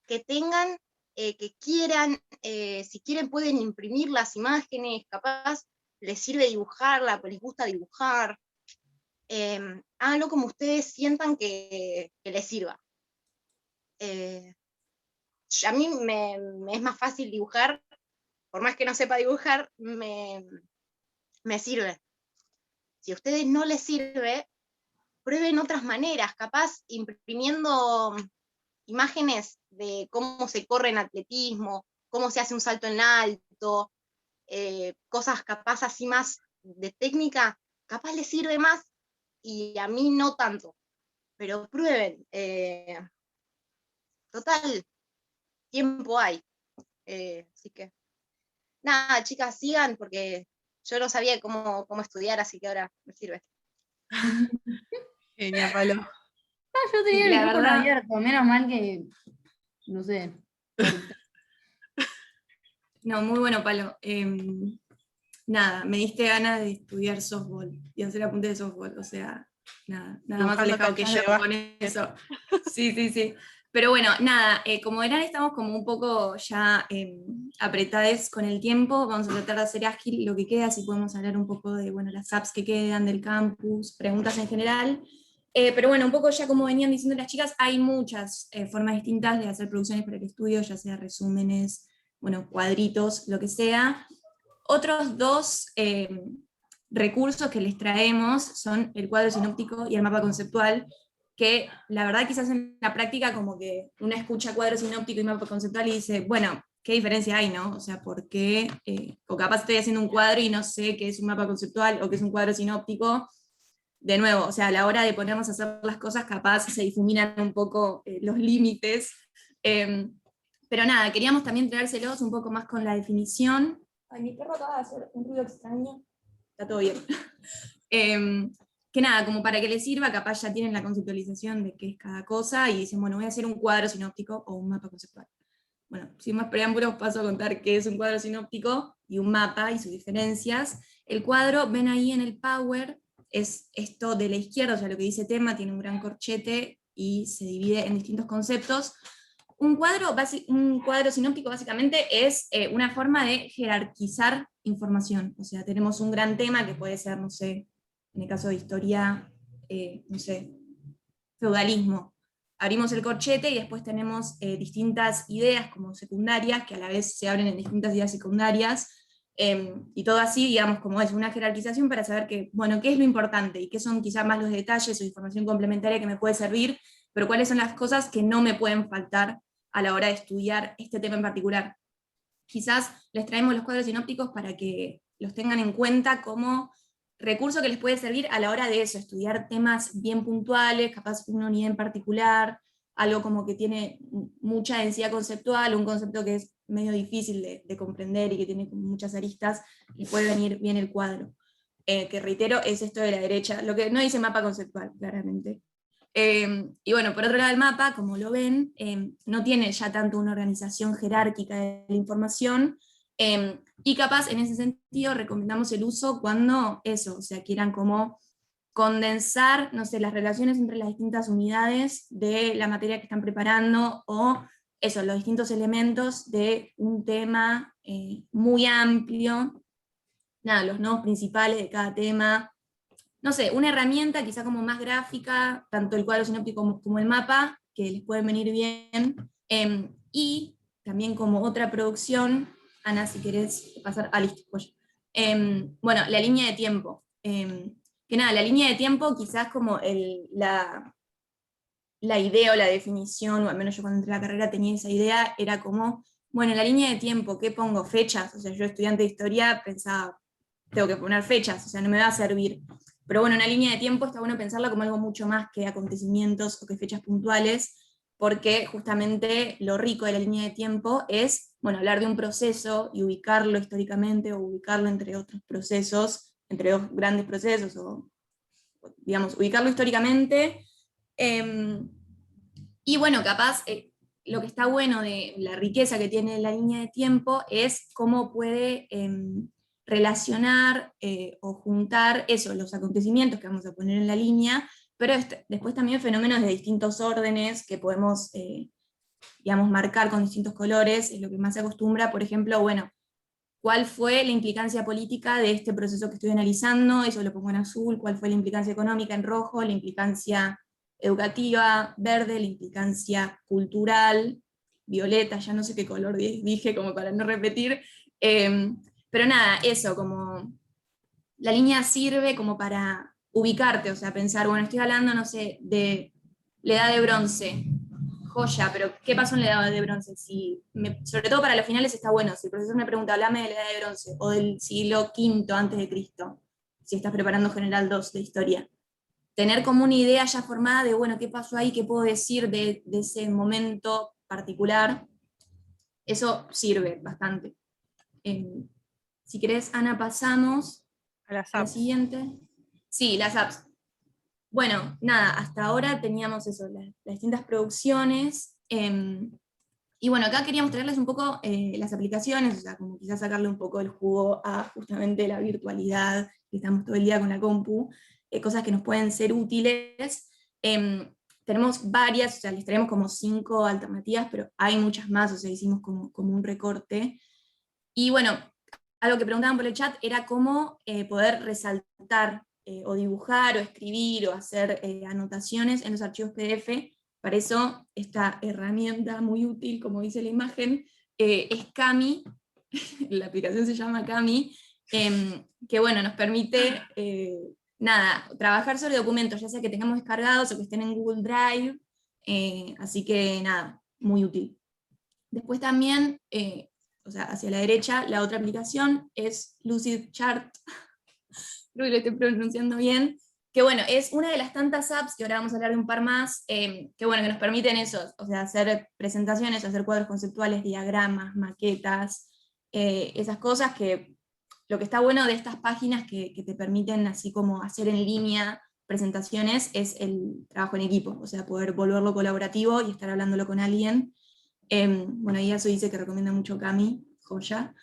que tengan, que quieran, si quieren pueden imprimir las imágenes, capaz les sirve dibujarla, pues les gusta dibujar. Háganlo como ustedes sientan que les sirva. A mí me es más fácil dibujar, por más que no sepa dibujar, me sirve. Si a ustedes no les sirve, prueben otras maneras, capaz imprimiendo imágenes de cómo se corre en atletismo, cómo se hace un salto en alto, cosas capaz así más de técnica, capaz les sirve más y a mí no tanto, pero prueben. Total, tiempo hay. Así que, nada, chicas, sigan, porque yo no sabía cómo estudiar, así que ahora me sirve. Genial, Palo. Yo tenía el La micrófono verdad- abierto, menos mal que, no sé. No, muy bueno, Palo. Nada, me diste ganas de estudiar softball y hacer apuntes de softball, o sea, nada más Dibujando alejado que canchas yo de con eso. Sí. Pero bueno, nada, como verán estamos como un poco ya apretades con el tiempo, vamos a tratar de hacer ágil lo que queda, si podemos hablar un poco de, bueno, las apps que quedan del campus, preguntas en general. Pero bueno, un poco ya como venían diciendo las chicas, hay muchas formas distintas de hacer producciones para el estudio, ya sea resúmenes, bueno, cuadritos, lo que sea. Otros dos recursos que les traemos son el cuadro sinóptico y el mapa conceptual, que la verdad quizás en la práctica como que uno escucha cuadro sinóptico y mapa conceptual y dice, bueno, ¿qué diferencia hay, no? O sea, ¿por qué? O capaz estoy haciendo un cuadro y no sé qué es un mapa conceptual o qué es un cuadro sinóptico. De nuevo, o sea, a la hora de ponernos a hacer las cosas capaz se difuminan un poco los límites. Pero nada, queríamos también traérselos un poco más con la definición. Ay, mi perro acaba de hacer un ruido extraño. Está todo bien. Que nada, como para que les sirva, capaz ya tienen la conceptualización de qué es cada cosa y dicen, bueno, voy a hacer un cuadro sinóptico o un mapa conceptual. Bueno, sin más preámbulos paso a contar qué es un cuadro sinóptico y un mapa y sus diferencias. El cuadro, ven ahí en el Power, es esto de la izquierda, o sea, lo que dice tema, tiene un gran corchete y se divide en distintos conceptos. Un cuadro sinóptico básicamente es una forma de jerarquizar información. O sea, tenemos un gran tema que puede ser, no sé, en el caso de historia, no sé, feudalismo. Abrimos el corchete y después tenemos distintas ideas como secundarias, que a la vez se abren en distintas ideas secundarias, y todo así, digamos, como es una jerarquización para saber que, bueno, qué es lo importante y qué son quizás más los detalles o información complementaria que me puede servir, pero cuáles son las cosas que no me pueden faltar a la hora de estudiar este tema en particular. Quizás les traemos los cuadros sinópticos para que los tengan en cuenta como recurso que les puede servir a la hora de eso, estudiar temas bien puntuales, capaz una unidad en particular, algo como que tiene mucha densidad conceptual, un concepto que es medio difícil de comprender y que tiene muchas aristas, y puede venir bien el cuadro. Que reitero, es esto de la derecha, lo que no dice mapa conceptual, claramente. Y bueno, por otro lado el mapa, como lo ven, no tiene ya tanto una organización jerárquica de la información, y capaz en ese sentido recomendamos el uso cuando eso, o sea, quieran como condensar, no sé, las relaciones entre las distintas unidades de la materia que están preparando, o eso, los distintos elementos de un tema muy amplio, nada, los nodos principales de cada tema, no sé, una herramienta quizá como más gráfica, tanto el cuadro sinóptico como el mapa, que les pueden venir bien, y también como otra producción, Ana, si querés pasar, listo, pues. Bueno, la línea de tiempo. Que nada, la línea de tiempo quizás como la idea o la definición, o al menos yo cuando entré a la carrera tenía esa idea, era como, bueno, en la línea de tiempo, ¿qué pongo? Fechas, o sea, yo estudiante de historia pensaba, tengo que poner fechas, o sea, no me va a servir. Pero bueno, una línea de tiempo está bueno pensarla como algo mucho más que acontecimientos o que fechas puntuales, porque justamente lo rico de la línea de tiempo es, bueno, hablar de un proceso y ubicarlo históricamente o ubicarlo entre otros procesos, entre dos grandes procesos, o digamos, ubicarlo históricamente. Y bueno, capaz, lo que está bueno de la riqueza que tiene la línea de tiempo es cómo puede relacionar o juntar eso, los acontecimientos que vamos a poner en la línea, pero después también fenómenos de distintos órdenes que podemos, digamos, marcar con distintos colores, es lo que más se acostumbra. Por ejemplo, bueno, ¿cuál fue la implicancia política de este proceso que estoy analizando? Eso lo pongo en azul. ¿Cuál fue la implicancia económica en rojo? La implicancia educativa, verde, la implicancia cultural, violeta, ya no sé qué color dije como para no repetir. Pero nada, eso, como la línea sirve como para ubicarte, o sea, pensar, bueno, estoy hablando, no sé, de la edad de bronce, joya, pero ¿qué pasó en la edad de bronce? Sobre todo para los finales está bueno, si el profesor me pregunta, hablame de la edad de bronce, o del siglo V antes de Cristo, si estás preparando General 2 de historia. Tener como una idea ya formada de, bueno, qué pasó ahí, qué puedo decir de ese momento particular, eso sirve bastante. Si querés, Ana, pasamos A las a la apps. siguiente. Sí, las apps. Bueno, nada, hasta ahora teníamos eso, las distintas producciones. Y bueno, acá queríamos traerles un poco las aplicaciones, o sea, como quizás sacarle un poco el jugo a justamente la virtualidad, que estamos todo el día con la compu, cosas que nos pueden ser útiles. Tenemos varias, o sea, les traemos como 5 alternativas, pero hay muchas más, o sea, hicimos como un recorte. Y bueno, algo que preguntaban por el chat era cómo poder resaltar o dibujar o escribir o hacer anotaciones en los archivos PDF. Para eso, esta herramienta muy útil, como dice la imagen, es Kami. La aplicación se llama Kami, que bueno, nos permite nada, trabajar sobre documentos, ya sea que tengamos descargados o que estén en Google Drive. Así que nada, muy útil. Después también, o sea, hacia la derecha, la otra aplicación es Lucidchart, creo que lo estoy pronunciando bien, que bueno, es una de las tantas apps, que ahora vamos a hablar de un par más, que bueno, que nos permiten eso, o sea, hacer presentaciones, hacer cuadros conceptuales, diagramas, maquetas, esas cosas que lo que está bueno de estas páginas que te permiten así como hacer en línea presentaciones es el trabajo en equipo, o sea, poder volverlo colaborativo y estar hablándolo con alguien. Bueno, ahí eso dice que recomienda mucho Cami, joya.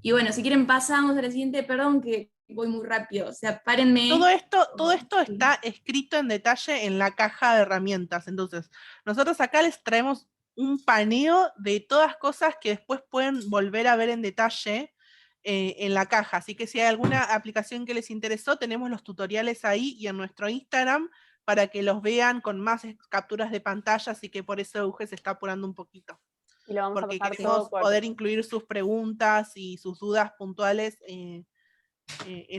Y bueno, si quieren pasamos a la siguiente, perdón que voy muy rápido, o sea, párenme. Todo esto está escrito en detalle en la caja de herramientas. Entonces, nosotros acá les traemos un paneo de todas cosas que después pueden volver a ver en detalle en la caja. Así que si hay alguna aplicación que les interesó, tenemos los tutoriales ahí y en nuestro Instagram para que los vean con más capturas de pantalla, así que por eso Euge se está apurando un poquito. Y lo vamos porque a pasar queremos todo poder incluir sus preguntas y sus dudas puntuales en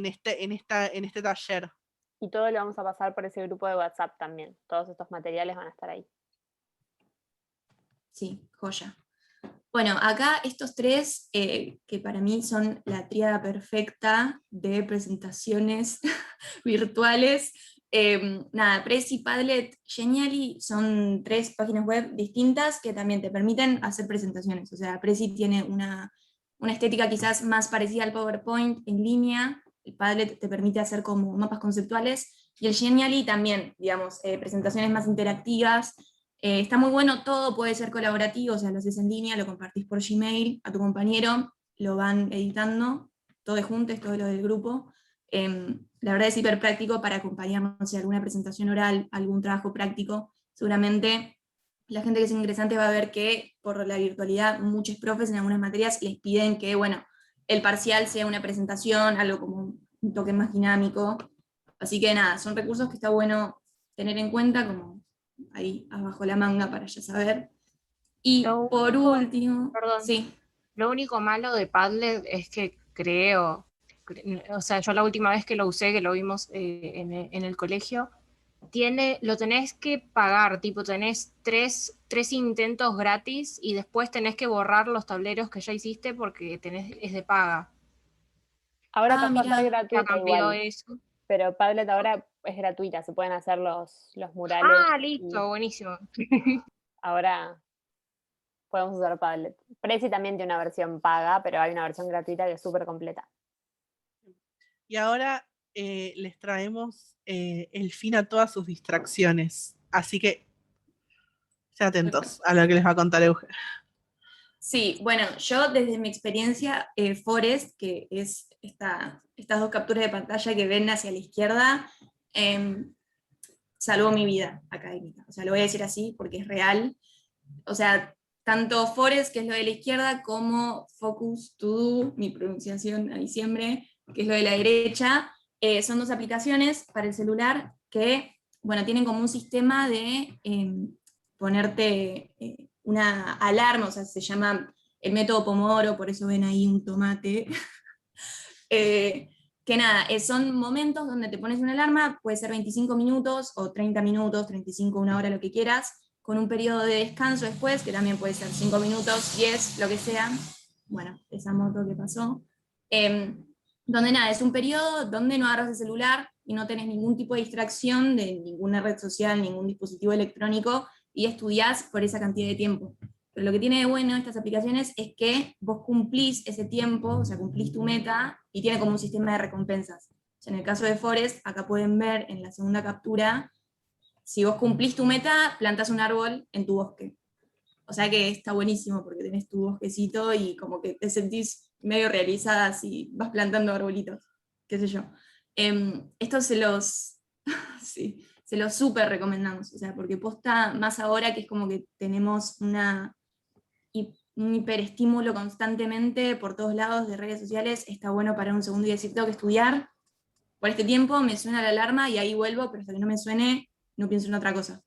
este taller. Y todo lo vamos a pasar por ese grupo de WhatsApp también. Todos estos materiales van a estar ahí. Sí, joya. Bueno, acá estos tres, que para mí son la tríada perfecta de presentaciones virtuales. Nada, Prezi, Padlet, Genially son 3 páginas web distintas que también te permiten hacer presentaciones. O sea, Prezi tiene una estética quizás más parecida al PowerPoint en línea, el Padlet te permite hacer como mapas conceptuales, y el Genially también, digamos, presentaciones más interactivas. Está muy bueno, todo puede ser colaborativo, o sea, lo haces en línea, lo compartís por Gmail a tu compañero, lo van editando, todo de juntos, todo lo del grupo. La verdad es hiper práctico para acompañarnos en alguna presentación oral, algún trabajo práctico. Seguramente la gente que es ingresante va a ver que por la virtualidad muchos profes en algunas materias les piden que, bueno, el parcial sea una presentación, algo como un toque más dinámico. Así que nada, son recursos que está bueno tener en cuenta como ahí abajo la manga para ya saber. Y por último, perdón, sí. Lo único malo de Padlet es que creo o sea, yo la última vez que lo usé, que lo vimos en el colegio, lo tenés que pagar, tipo tenés tres intentos gratis y después tenés que borrar los tableros que ya hiciste porque es de paga. Ahora pasó a ser gratuita cambió igual, eso. pero Padlet ahora es gratuita, se pueden hacer los murales. Ah, listo, buenísimo. Ahora podemos usar Padlet. Prezi también tiene una versión paga, pero hay una versión gratuita que es súper completa. Y ahora les traemos el fin a todas sus distracciones. Así que estén atentos a lo que les va a contar Euge. Sí, bueno, yo desde mi experiencia, Forest, que es estas dos capturas de pantalla que ven hacia la izquierda, salvó mi vida académica. O sea, lo voy a decir así porque es real. O sea, tanto Forest, que es lo de la izquierda, como Focus To Do, mi pronunciación a diciembre, que es lo de la derecha, son dos aplicaciones para el celular que, bueno, tienen como un sistema de ponerte una alarma, o sea, se llama el método Pomodoro, por eso ven ahí un tomate. Que nada, son momentos donde te pones una alarma, puede ser 25 minutos o 30 minutos, 35, una hora, lo que quieras, con un periodo de descanso después, que también puede ser 5 minutos, 10, lo que sea. Bueno, esa moto que pasó. Donde nada, es un periodo donde no agarras el celular y no tenés ningún tipo de distracción de ninguna red social, ningún dispositivo electrónico, y estudiás por esa cantidad de tiempo. Pero lo que tiene de bueno estas aplicaciones es que vos cumplís ese tiempo, o sea, cumplís tu meta, y tiene como un sistema de recompensas. O sea, en el caso de Forest, acá pueden ver en la segunda captura, si vos cumplís tu meta, plantás un árbol en tu bosque. O sea que está buenísimo porque tenés tu bosquecito y como que te sentís medio realizada si vas plantando arbolitos, qué sé yo. Esto sí, se los súper recomendamos, o sea, porque posta más ahora que es como que tenemos un hiperestímulo constantemente por todos lados de redes sociales, está bueno parar un segundo y decir, tengo que estudiar, por este tiempo me suena la alarma y ahí vuelvo, pero hasta que no me suene, no pienso en otra cosa.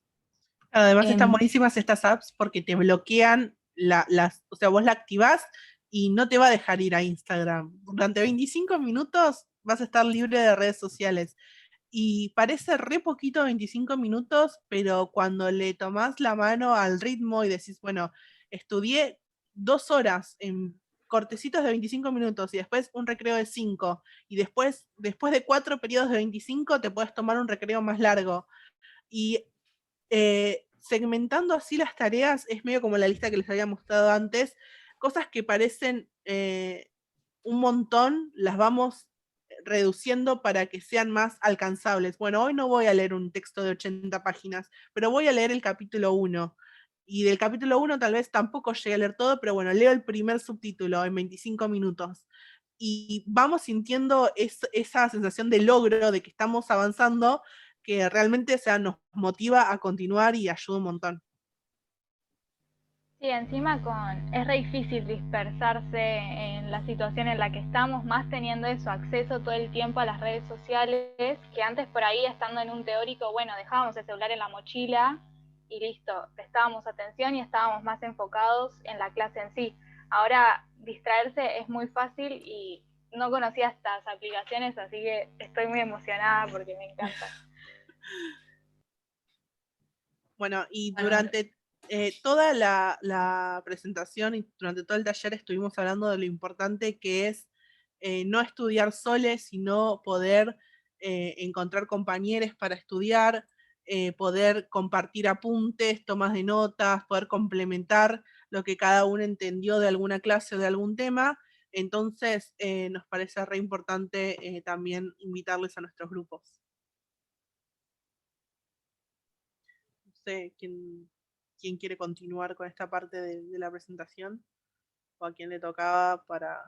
Además están buenísimas estas apps porque te bloquean o sea, vos la activás y no te va a dejar ir a Instagram. Durante 25 minutos vas a estar libre de redes sociales. Y parece re poquito 25 minutos, pero cuando le tomás la mano al ritmo y decís, bueno, estudié 2 horas en cortecitos de 25 minutos y después un recreo de 5, y después de 4 periodos de 25 te puedes tomar un recreo más largo. Y segmentando así las tareas es medio como la lista que les había mostrado antes, cosas que parecen un montón, las vamos reduciendo para que sean más alcanzables. Bueno, hoy no voy a leer un texto de 80 páginas, pero voy a leer el capítulo 1. Y del capítulo 1 tal vez tampoco llegue a leer todo, pero bueno, leo el primer subtítulo en 25 minutos. Y vamos sintiendo esa sensación de logro, de que estamos avanzando, que realmente, o sea, nos motiva a continuar y ayuda un montón. Sí, encima es re difícil dispersarse en la situación en la que estamos, más teniendo eso, acceso todo el tiempo a las redes sociales, que antes por ahí estando en un teórico, bueno, dejábamos el celular en la mochila y listo, prestábamos atención y estábamos más enfocados en la clase en sí. Ahora distraerse es muy fácil y no conocía estas aplicaciones, así que estoy muy emocionada porque me encanta. Bueno, y durante toda la presentación y durante todo el taller estuvimos hablando de lo importante que es no estudiar soles, sino poder encontrar compañeros para estudiar, poder compartir apuntes, tomas de notas, poder complementar lo que cada uno entendió de alguna clase o de algún tema. Entonces, nos parece re importante también invitarles a nuestros grupos. No sé quién quiere continuar con esta parte de la presentación, o a quién le tocaba para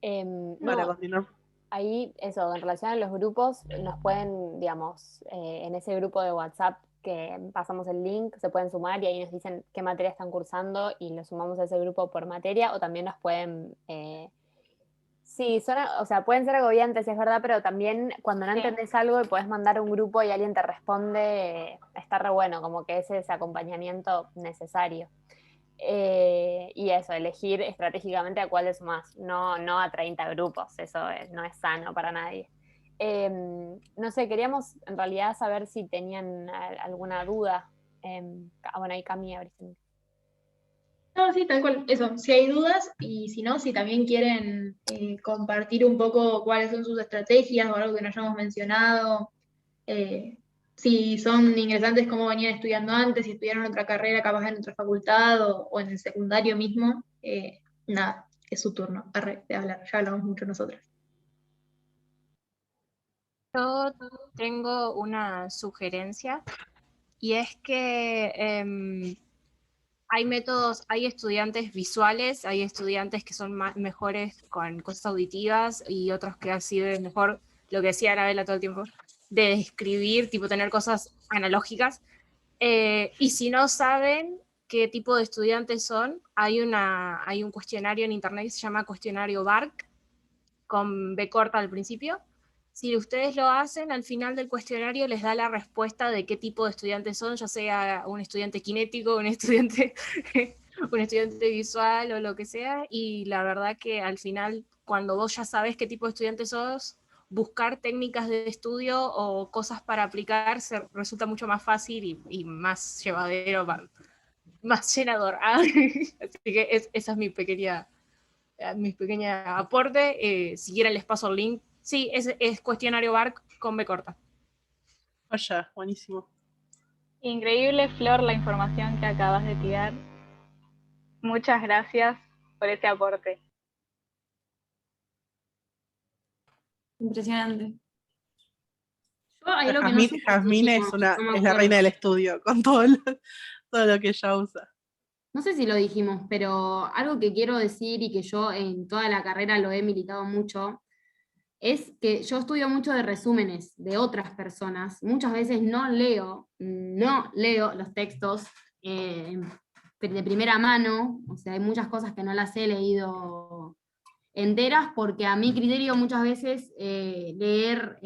continuar. Ahí, eso, en relación a los grupos, nos pueden, digamos, en ese grupo de WhatsApp que pasamos el link, se pueden sumar y ahí nos dicen qué materia están cursando y los sumamos a ese grupo por materia, o también nos pueden... sí, o sea, pueden ser agobiantes, es verdad, pero también cuando no entendés algo y podés mandar un grupo y alguien te responde, está re bueno, como que ese es ese acompañamiento necesario. Y eso, elegir estratégicamente a cuáles más, no a 30 grupos, eso no es sano para nadie. No sé, queríamos en realidad saber si tenían alguna duda. Bueno, ahí Cami, abriste. No, sí, tal cual, eso, si hay dudas y si no, si también quieren compartir un poco cuáles son sus estrategias o algo que no hayamos mencionado, si son ingresantes, cómo venían estudiando antes, si estudiaron otra carrera, capaz en otra facultad o en el secundario mismo, nada, es su turno de hablar, ya hablamos mucho nosotros. Yo tengo una sugerencia y es que hay métodos, hay estudiantes visuales, hay estudiantes que son mejores con cosas auditivas y otros que así de mejor, lo que decía Anabela todo el tiempo, de escribir, tipo tener cosas analógicas. Y si no saben qué tipo de estudiantes son, hay un cuestionario en internet que se llama cuestionario BARC, con B corta al principio. Si ustedes lo hacen, al final del cuestionario les da la respuesta de qué tipo de estudiantes son, ya sea un estudiante cinético, un estudiante visual o lo que sea, y la verdad que al final, cuando vos ya sabes qué tipo de estudiante sos, buscar técnicas de estudio o cosas para aplicar resulta mucho más fácil y más llevadero, más llenador. Así que esa es mi pequeña aporte. Si quieren les paso el link. Sí, es cuestionario BARC con B corta. Vaya, buenísimo. Increíble, Flor, la información que acabas de tirar. Muchas gracias por ese aporte. Impresionante. Yo hay algo que no sé si Jazmín dijimos, no me es la acuerdo. reina del estudio, con todo lo que ella usa. No sé si lo dijimos, pero algo que quiero decir y que yo en toda la carrera lo he militado mucho, es que yo estudio mucho de resúmenes de otras personas. Muchas veces no leo los textos de primera mano, o sea, hay muchas cosas que no las he leído enteras, porque a mi criterio muchas veces leer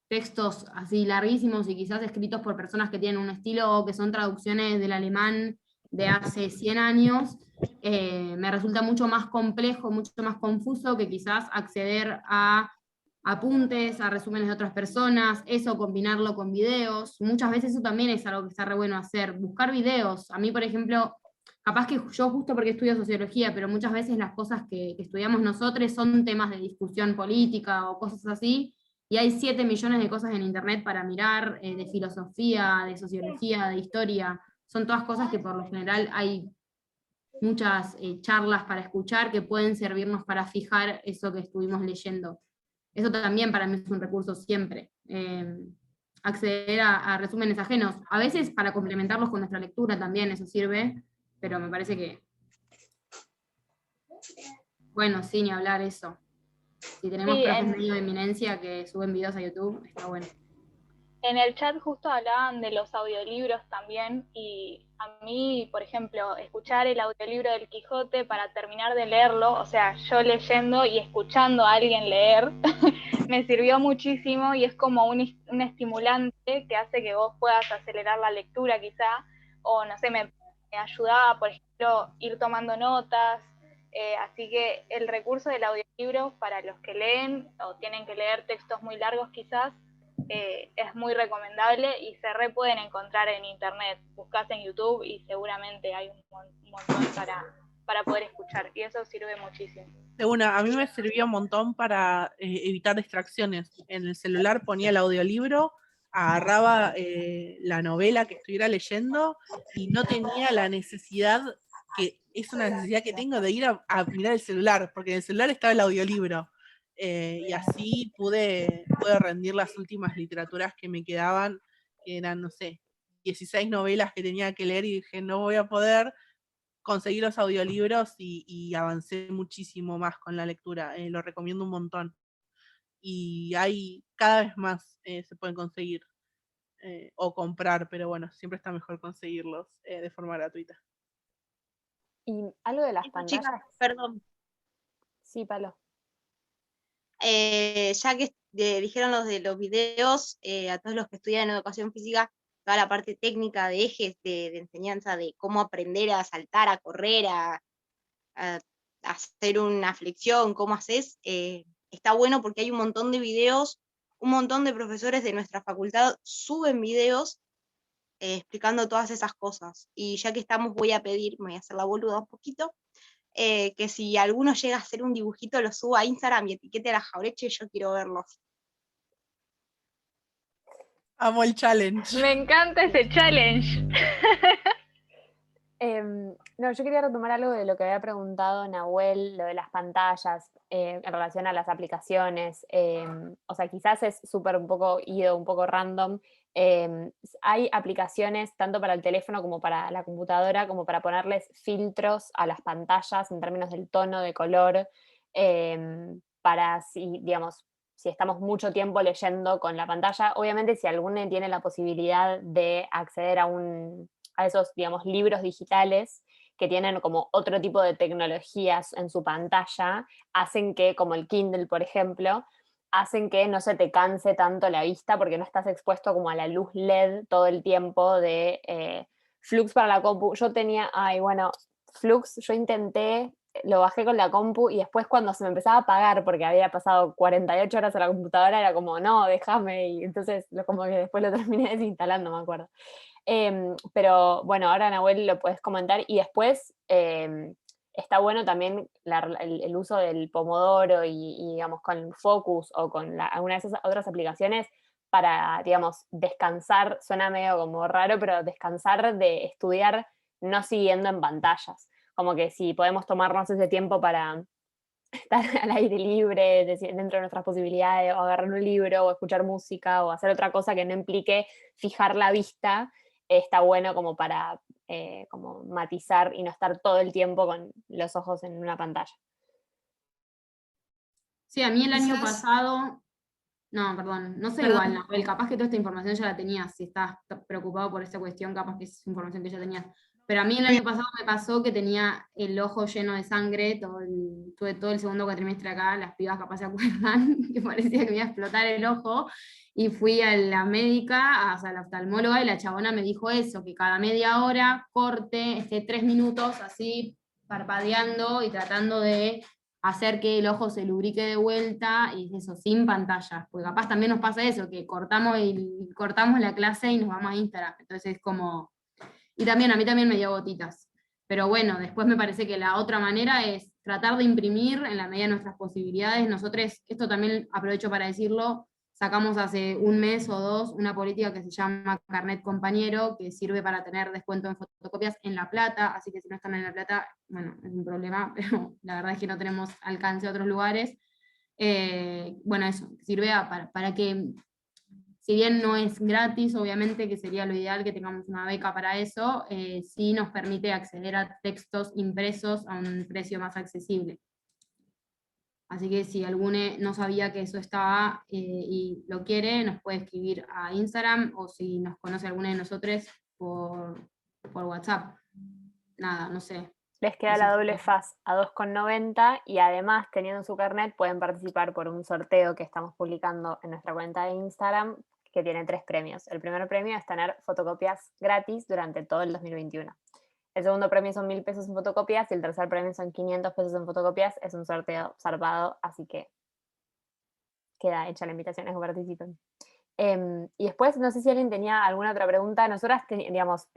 textos así larguísimos y quizás escritos por personas que tienen un estilo o que son traducciones del alemán de hace 100 años, me resulta mucho más complejo, mucho más confuso que quizás acceder a apuntes, a resúmenes de otras personas, eso combinarlo con videos. Muchas veces eso también es algo que está re bueno hacer, buscar videos. A mí, por ejemplo, capaz que yo justo porque estudio sociología, pero muchas veces las cosas que estudiamos nosotros son temas de discusión política o cosas así, y hay 7 millones de cosas en internet para mirar, de filosofía, de sociología, de historia. Son todas cosas que por lo general hay muchas charlas para escuchar que pueden servirnos para fijar eso que estuvimos leyendo. Eso también para mí es un recurso siempre. Acceder a resúmenes ajenos. A veces para complementarlos con nuestra lectura también eso sirve, pero me parece que... Bueno, sí, ni hablar eso. Si tenemos profes medio de eminencia que suben videos a YouTube, está bueno. En el chat justo hablaban de los audiolibros también, y a mí, por ejemplo, escuchar el audiolibro del Quijote para terminar de leerlo, o sea, yo leyendo y escuchando a alguien leer, me sirvió muchísimo y es como un estimulante que hace que vos puedas acelerar la lectura quizá, o no sé, me ayudaba, por ejemplo, ir tomando notas. Así que el recurso del audiolibro para los que leen o tienen que leer textos muy largos quizás, es muy recomendable y se pueden encontrar en internet. Buscás en YouTube y seguramente hay un montón para poder escuchar, y eso sirve muchísimo. A mí me sirvió un montón para evitar distracciones. En el celular ponía el audiolibro, agarraba la novela que estuviera leyendo y no tenía la necesidad, que es una necesidad que tengo, de ir a mirar el celular, porque en el celular estaba el audiolibro. Y así pude rendir las últimas literaturas que me quedaban, que eran, no sé, 16 novelas que tenía que leer, y dije, no voy a poder. Conseguí los audiolibros y avancé muchísimo más con la lectura. Lo recomiendo un montón. Y hay cada vez más se pueden conseguir o comprar, pero bueno, siempre está mejor conseguirlos de forma gratuita. Y algo de las pantallas. Chicas, perdón. Sí, Palo. Ya que dijeron los de los videos, a todos los que estudian educación física, toda la parte técnica de ejes de enseñanza, de cómo aprender a saltar, a correr, a hacer una flexión, cómo haces, está bueno porque hay un montón de videos, un montón de profesores de nuestra facultad suben videos explicando todas esas cosas. Y ya que estamos, voy a pedir, me voy a hacer la boluda un poquito, que si alguno llega a hacer un dibujito, lo suba a Instagram y etiquete a la Jaureche, yo quiero verlos. Amo el challenge. Me encanta ese challenge. No, yo quería retomar algo de lo que había preguntado Nahuel, lo de las pantallas, en relación a las aplicaciones. O sea, quizás es súper un poco ido, un poco random. Hay aplicaciones tanto para el teléfono como para la computadora, como para ponerles filtros a las pantallas en términos del tono, de color, para si, digamos, si estamos mucho tiempo leyendo con la pantalla. Obviamente, si alguno tiene la posibilidad de acceder a esos, digamos, libros digitales que tienen como otro tipo de tecnologías en su pantalla, hacen que, como el Kindle, por ejemplo, hacen que no se te canse tanto la vista porque no estás expuesto como a la luz LED todo el tiempo de Flux para la compu. Yo tenía, Flux, yo intenté, lo bajé con la compu y después cuando se me empezaba a apagar porque había pasado 48 horas a la computadora, era como, no, déjame, y entonces como que después lo terminé desinstalando, me acuerdo. Pero bueno, ahora Nahuel lo puedes comentar y después está bueno también el uso del Pomodoro y digamos con Focus o con alguna de esas otras aplicaciones para, digamos, descansar, suena medio como raro, pero descansar de estudiar no siguiendo en pantallas. Como que si podemos tomarnos ese tiempo para estar al aire libre, dentro de nuestras posibilidades, o agarrar un libro, o escuchar música, o hacer otra cosa que no implique fijar la vista, está bueno como para como matizar y no estar todo el tiempo con los ojos en una pantalla. Sí, a mí el año pasado, no, perdón, no sé igual, Nahuel, capaz que toda esta información ya la tenías, si estás preocupado por esta cuestión, capaz que es información que ya tenías. Pero a mí el año pasado me pasó que tenía el ojo lleno de sangre, tuve todo el segundo cuatrimestre acá, las pibas capaz se acuerdan, que parecía que me iba a explotar el ojo, y fui a la médica, o sea, a la oftalmóloga, y la chabona me dijo eso, que cada media hora corte, 3 minutos así, parpadeando y tratando de hacer que el ojo se lubrique de vuelta, y eso, sin pantallas, porque capaz también nos pasa eso, que cortamos la clase y nos vamos a Instagram, entonces es como... Y también, a mí también me dio gotitas. Pero bueno, después me parece que la otra manera es tratar de imprimir en la medida de nuestras posibilidades. Nosotros, esto también aprovecho para decirlo, sacamos hace un mes o dos una política que se llama Carnet Compañero, que sirve para tener descuento en fotocopias en La Plata, así que si no están en La Plata, bueno, es un problema, pero la verdad es que no tenemos alcance a otros lugares. Bueno, eso, sirve para que... Si bien no es gratis, obviamente que sería lo ideal que tengamos una beca para eso, sí nos permite acceder a textos impresos a un precio más accesible. Así que si alguno no sabía que eso estaba y lo quiere, nos puede escribir a Instagram, o si nos conoce alguno de nosotros por WhatsApp. Nada, no sé. Les queda la doble faz a 2,90 y además, teniendo su carnet, pueden participar por un sorteo que estamos publicando en nuestra cuenta de Instagram, que tiene 3 premios. El primer premio es tener fotocopias gratis durante todo el 2021. El segundo premio son 1.000 pesos en fotocopias y el tercer premio son 500 pesos en fotocopias. Es un sorteo zarpado, así que queda hecha la invitación a que participen. Y después, no sé si alguien tenía alguna otra pregunta. Nosotras, digamos,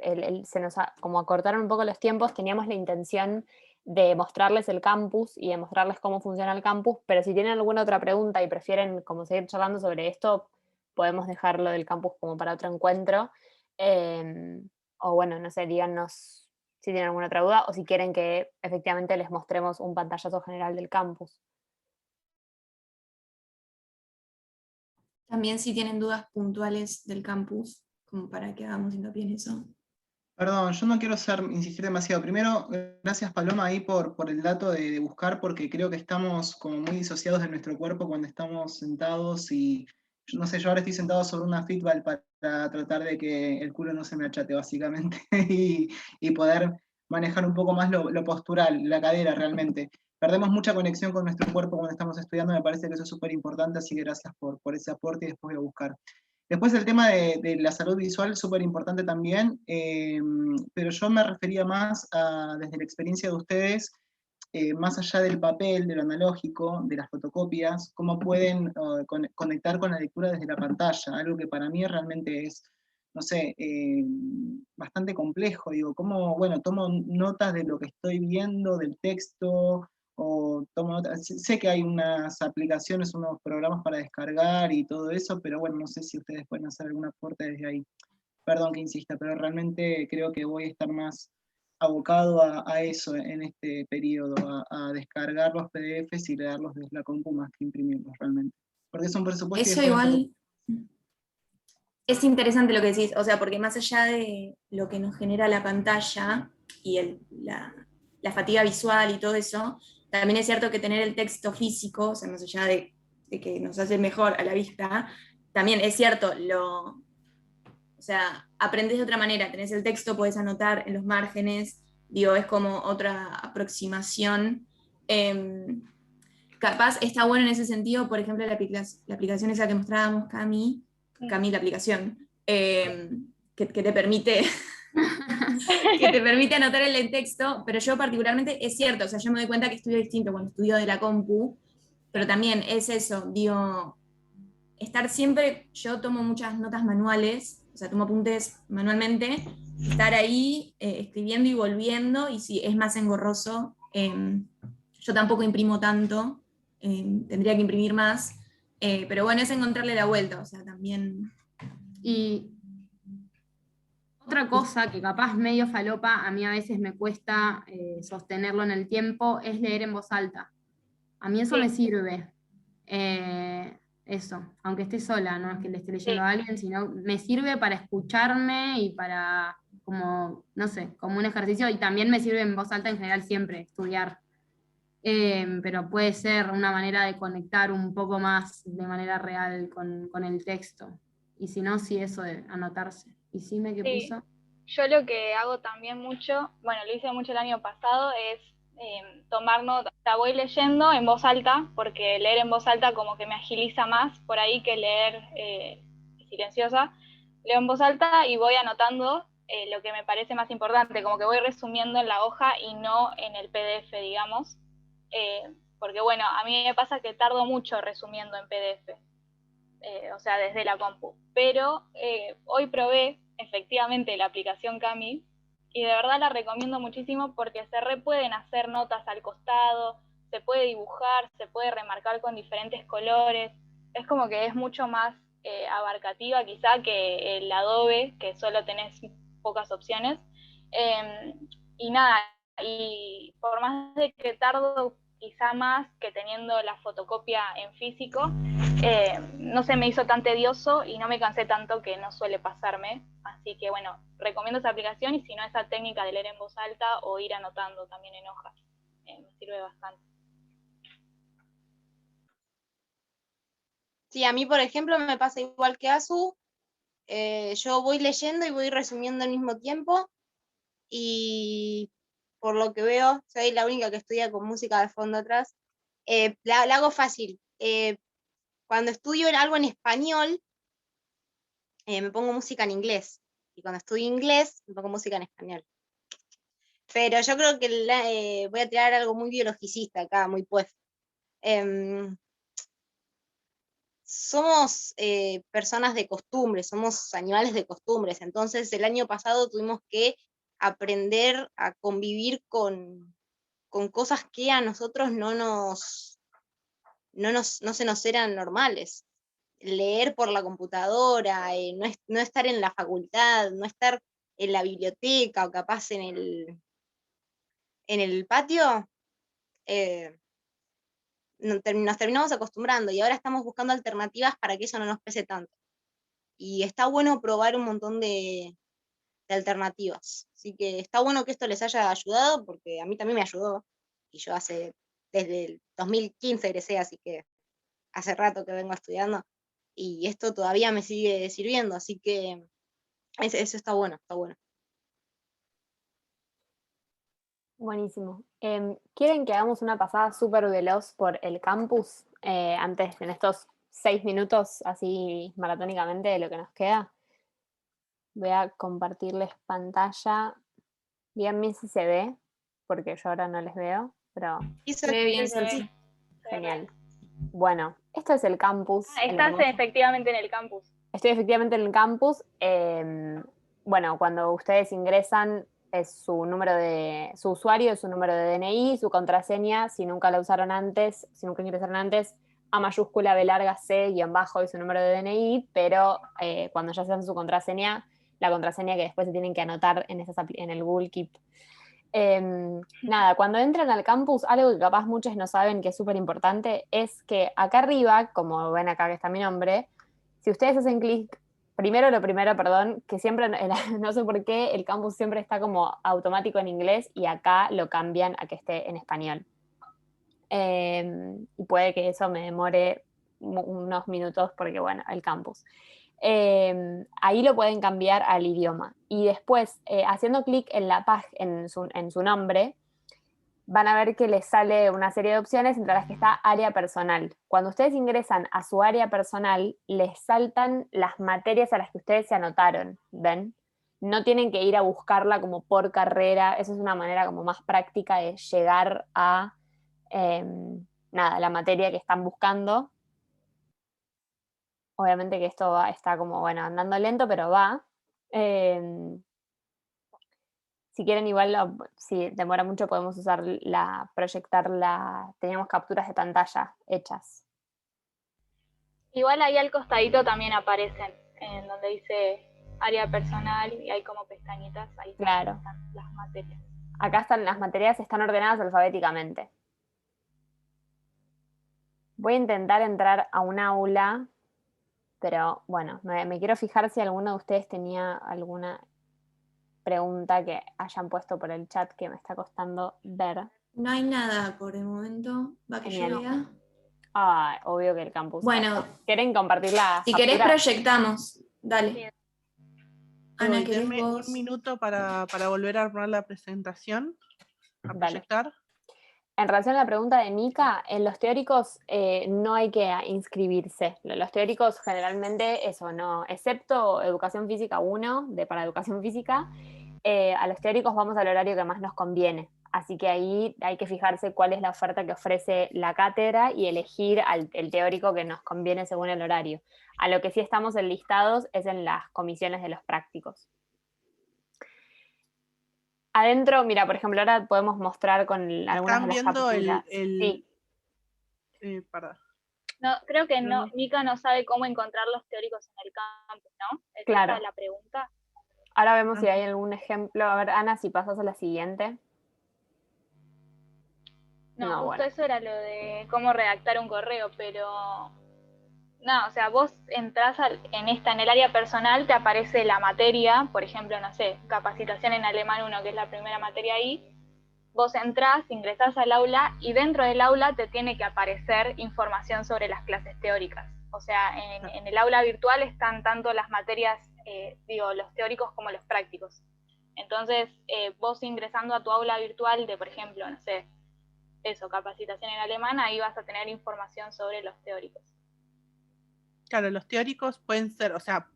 se nos como acortaron un poco los tiempos, teníamos la intención de mostrarles el campus y de mostrarles cómo funciona el campus, pero si tienen alguna otra pregunta y prefieren como seguir charlando sobre esto, podemos dejarlo del campus como para otro encuentro. O bueno, no sé, díganos si tienen alguna otra duda o si quieren que efectivamente les mostremos un pantallazo general del campus. También si tienen dudas puntuales del campus, como para que hagamos hincapié en eso. Perdón, yo no quiero insistir demasiado. Primero, gracias Paloma ahí por el dato de buscar, porque creo que estamos como muy disociados de nuestro cuerpo cuando estamos sentados y, no sé, yo ahora estoy sentado sobre una fitball para tratar de que el culo no se me achate básicamente y poder manejar un poco más lo postural, la cadera realmente. Perdemos mucha conexión con nuestro cuerpo cuando estamos estudiando, me parece que eso es súper importante, así que gracias por ese aporte y después voy a buscar. Después el tema de la salud visual, súper importante también, pero yo me refería más desde la experiencia de ustedes, más allá del papel, de lo analógico, de las fotocopias, cómo pueden conectar con la lectura desde la pantalla, algo que para mí realmente es, no sé, bastante complejo. Digo, cómo, bueno, tomo notas de lo que estoy viendo, del texto, o tomo notas. Sé que hay unas aplicaciones, unos programas para descargar y todo eso, pero bueno, no sé si ustedes pueden hacer algún aporte desde ahí. Perdón que insista, pero realmente creo que voy a estar más abocado a eso en este periodo, a descargar los PDFs y leerlos desde la compu más que imprimirlos realmente. Porque es un presupuesto. Eso igual es interesante lo que decís, o sea, porque más allá de lo que nos genera la pantalla y la fatiga visual y todo eso, también es cierto que tener el texto físico, o sea, más allá de que nos hace mejor a la vista, también es cierto, o sea, aprendés de otra manera, tenés el texto, podés anotar en los márgenes, digo, es como otra aproximación. Capaz está bueno en ese sentido, por ejemplo, la aplicación esa que mostrábamos, Cami, la aplicación, que te permite que te permite anotar el texto, pero yo particularmente, es cierto, o sea, yo me doy cuenta que estudio distinto cuando estudio de la compu, pero también es eso, digo, estar siempre, yo tomo muchas notas manuales, o sea, tomo apuntes manualmente, estar ahí escribiendo y volviendo, y si es más engorroso, yo tampoco imprimo tanto, tendría que imprimir más, pero bueno, es encontrarle la vuelta, o sea, también... Y otra cosa que capaz medio falopa, a mí a veces me cuesta sostenerlo en el tiempo, es leer en voz alta. A mí eso me sirve. Eso, aunque esté sola, no es que le esté leyendo a alguien, sino me sirve para escucharme y para, como, no sé, como un ejercicio, y también me sirve en voz alta en general siempre, estudiar. Pero puede ser una manera de conectar un poco más de manera real con el texto. Y si no, sí eso de anotarse. ¿Y sí me qué puso? Yo lo que hago también mucho, bueno, lo hice mucho el año pasado, es tomar nota. O sea, voy leyendo en voz alta, porque leer en voz alta como que me agiliza más por ahí que leer silenciosa. Leo en voz alta y voy anotando lo que me parece más importante, como que voy resumiendo en la hoja y no en el PDF, digamos. Porque bueno, a mí me pasa que tardo mucho resumiendo en PDF. O sea, desde la compu. Pero hoy probé efectivamente la aplicación Cami y de verdad la recomiendo muchísimo porque se pueden hacer notas al costado, se puede dibujar, se puede remarcar con diferentes colores. Es como que es mucho más abarcativa quizá que el Adobe, que solo tenés pocas opciones. Y nada, y por más de que tardo quizá más que teniendo la fotocopia en físico, no se me hizo tan tedioso y no me cansé tanto, que no suele pasarme. Así que bueno, recomiendo esa aplicación, y si no, esa técnica de leer en voz alta o ir anotando también en hojas. Me sirve bastante. Sí, a mí, por ejemplo, me pasa igual que a Su. Yo voy leyendo y voy resumiendo al mismo tiempo, y por lo que veo, soy la única que estudia con música de fondo atrás. La hago fácil. Cuando estudio algo en español, me pongo música en inglés. Y cuando estudio inglés, me pongo música en español. Pero yo creo que voy a tirar algo muy biologicista acá, muy pues. Somos personas de costumbres, somos animales de costumbres. Entonces, el año pasado tuvimos que aprender a convivir con cosas que a nosotros no se nos eran normales. Leer por la computadora, no estar en la facultad, no estar en la biblioteca o capaz en el patio, nos terminamos acostumbrando, y ahora estamos buscando alternativas para que eso no nos pese tanto. Y está bueno probar un montón de alternativas. Así que está bueno que esto les haya ayudado, porque a mí también me ayudó. Y yo desde el 2015 egresé, así que hace rato que vengo estudiando. Y esto todavía me sigue sirviendo, así que eso está bueno, está bueno. Buenísimo. ¿Quieren que hagamos una pasada súper veloz por el campus? Antes, en estos 6 minutos así maratónicamente de lo que nos queda. Voy a compartirles pantalla. Díganme si se ve, porque yo ahora no les veo, pero... Y se ve bien, sí. Genial. Bueno, esto es el campus. Estás efectivamente en el campus. Estoy efectivamente en el campus. Bueno, cuando ustedes ingresan es su número de su usuario, es su número de DNI, su contraseña, si nunca la usaron antes, si nunca ingresaron antes, A mayúscula, B larga, C, guión bajo y su número de DNI, pero cuando ya sean su contraseña, la contraseña que después se tienen que anotar en el Google Keep. Nada, cuando entran al campus, algo que capaz muchos no saben que es súper importante, es que acá arriba, como ven acá que está mi nombre, si ustedes hacen clic, lo primero, perdón, que siempre, no sé por qué, el campus siempre está como automático en inglés y acá lo cambian a que esté en español. Y puede que eso me demore unos minutos porque, bueno, el campus. Ahí lo pueden cambiar al idioma. Y después, haciendo clic en la página, en su nombre, van a ver que les sale una serie de opciones entre las que está área personal. Cuando ustedes ingresan a su área personal, les saltan las materias a las que ustedes se anotaron, ¿ven? No tienen que ir a buscarla como por carrera, esa es una manera como más práctica de llegar a la materia que están buscando. Obviamente que esto está como, bueno, andando lento, pero va. Si quieren, igual, si demora mucho, podemos usar teníamos capturas de pantalla hechas. Igual ahí al costadito también aparecen, en donde dice área personal y hay como pestañitas, ahí claro. Están las materias. Acá están las materias, están ordenadas alfabéticamente. Voy a intentar entrar a un aula, pero bueno, me quiero fijar si alguno de ustedes tenía alguna pregunta que hayan puesto por el chat que me está costando ver. No hay nada por el momento, va que yo vea. Obvio que el campus. Bueno, ¿quieren compartirla? Si querés proyectamos, dale. Ana, denme un minuto para volver a armar la presentación, a proyectar. Dale. En relación a la pregunta de Mica, en los teóricos no hay que inscribirse. Los teóricos generalmente eso no, excepto educación física 1, para educación física, a los teóricos vamos al horario que más nos conviene. Así que ahí hay que fijarse cuál es la oferta que ofrece la cátedra y elegir el teórico que nos conviene según el horario. A lo que sí estamos enlistados es en las comisiones de los prácticos. Adentro, mira, por ejemplo, ahora podemos mostrar con algunas de las capturas. Sí. No, creo que no, Mica no sabe cómo encontrar los teóricos en el campus, ¿no? Claro. Esa es la pregunta. Ahora vemos si hay algún ejemplo. A ver, Ana, si pasas a la siguiente. No, justo eso era lo de cómo redactar un correo, pero... No, o sea, vos entrás en el área personal, te aparece la materia, por ejemplo, no sé, capacitación en alemán 1, que es la primera materia ahí. Vos entrás, ingresás al aula y dentro del aula te tiene que aparecer información sobre las clases teóricas. O sea, en el aula virtual están tanto las materias, los teóricos como los prácticos. Entonces, vos ingresando a tu aula virtual de, por ejemplo, no sé, capacitación en alemán, ahí vas a tener información sobre los teóricos. Claro, los teóricos pueden ser, o sea,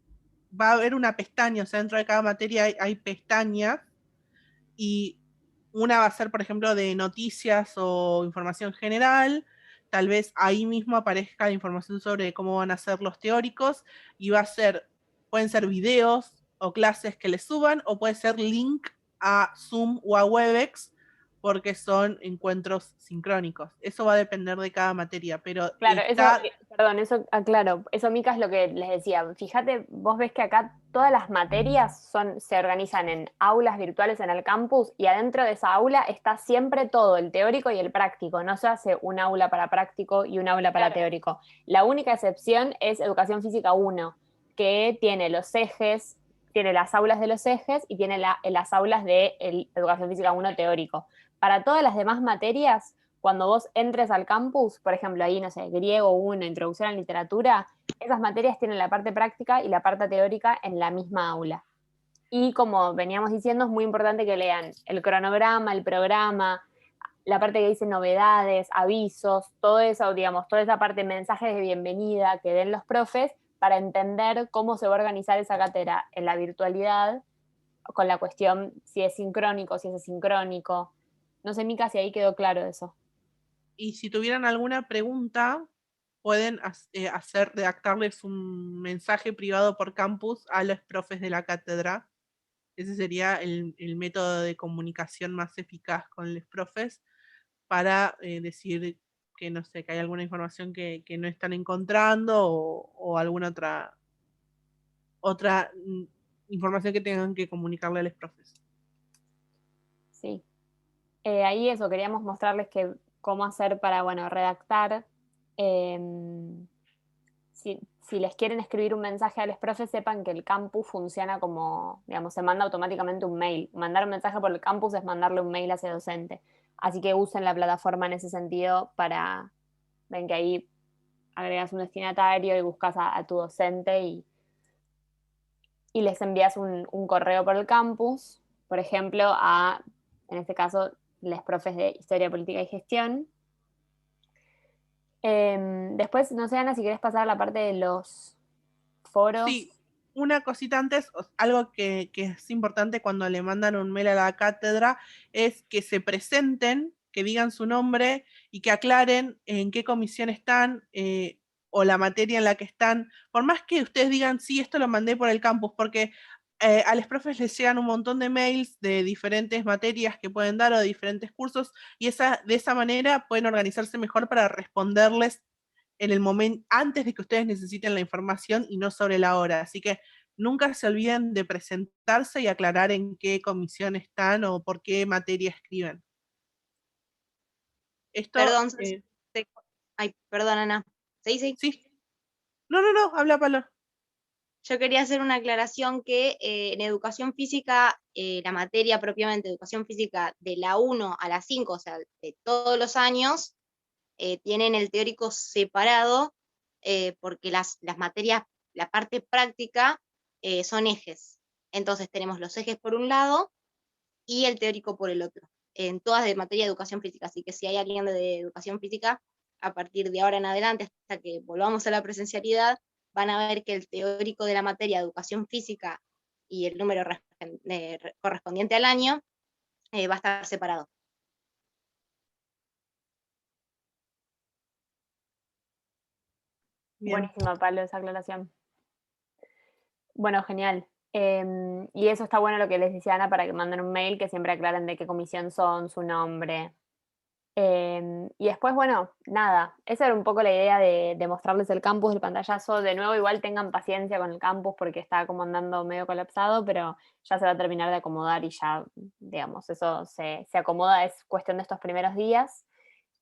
va a haber una pestaña, o sea, dentro de cada materia hay pestañas y una va a ser, por ejemplo, de noticias o información general, tal vez ahí mismo aparezca la información sobre cómo van a ser los teóricos y pueden ser videos o clases que les suban o puede ser link a Zoom o a Webex porque son encuentros sincrónicos. Eso va a depender de cada materia, pero... Claro, eso aclaro. Eso, Mica, es lo que les decía. Fíjate, vos ves que acá todas las materias se organizan en aulas virtuales en el campus y adentro de esa aula está siempre todo, el teórico y el práctico. No se hace un aula para práctico y un aula para teórico. La única excepción es Educación Física 1, que tiene los ejes, tiene las aulas de los ejes y tiene las aulas de Educación Física 1 teórico. Para todas las demás materias, cuando vos entres al campus, por ejemplo, ahí, no sé, griego 1, introducción a la literatura, esas materias tienen la parte práctica y la parte teórica en la misma aula. Y como veníamos diciendo, es muy importante que lean el cronograma, el programa. la parte que dice novedades, avisos, todo eso, digamos, toda esa parte, mensajes de bienvenida que den los profes, para entender cómo se va a organizar esa cátedra en la virtualidad, con la cuestión si es sincrónico, si es asincrónico. No sé, Mica, si ahí quedó claro eso. Y si tuvieran alguna pregunta, pueden redactarles un mensaje privado por campus a los profes de la cátedra. Ese sería el método de comunicación más eficaz con los profes para decir que, no sé, que hay alguna información que no están encontrando o alguna otra información que tengan que comunicarle a los profes. Sí. Ahí eso, queríamos mostrarles cómo hacer para, bueno, redactar. Si les quieren escribir un mensaje a los profes, sepan que el campus funciona como, digamos, se manda automáticamente un mail. Mandar un mensaje por el campus es mandarle un mail a ese docente. Así que usen la plataforma en ese sentido para, ven que ahí agregas un destinatario y buscas a tu docente y les envías un correo por el campus, por ejemplo, en este caso, los profes de Historia, Política y Gestión. Después, no sé, Ana, si querés pasar a la parte de los foros. Sí, una cosita antes, algo que es importante cuando le mandan un mail a la cátedra, es que se presenten, que digan su nombre y que aclaren en qué comisión están o la materia en la que están. Por más que ustedes digan, sí, esto lo mandé por el campus, porque a los profes les llegan un montón de mails de diferentes materias que pueden dar o de diferentes cursos, y de esa manera pueden organizarse mejor para responderles en el momento, antes de que ustedes necesiten la información y no sobre la hora. Así que nunca se olviden de presentarse y aclarar en qué comisión están o por qué materia escriben. Esto, Perdón, perdón, Ana. ¿Sí? Sí. No, habla, Palo. Yo quería hacer una aclaración que en educación física, la materia propiamente de educación física de la 1 a la 5, o sea, de todos los años, tienen el teórico separado porque las materias, la parte práctica, son ejes. Entonces tenemos los ejes por un lado y el teórico por el otro, en todas de materia de educación física. Así que si hay alguien de educación física, a partir de ahora en adelante, hasta que volvamos a la presencialidad, van a ver que el teórico de la materia de educación física y el número correspondiente al año va a estar separado. Bien. Buenísima, Pablo, esa aclaración. Bueno, genial. Y eso está bueno lo que les decía Ana, para que manden un mail, que siempre aclaren de qué comisión son, su nombre. Y después, bueno, nada, esa era un poco la idea de mostrarles el campus, el pantallazo. De nuevo, igual tengan paciencia con el campus porque está como andando medio colapsado, pero ya se va a terminar de acomodar y ya, digamos, eso se acomoda, es cuestión de estos primeros días.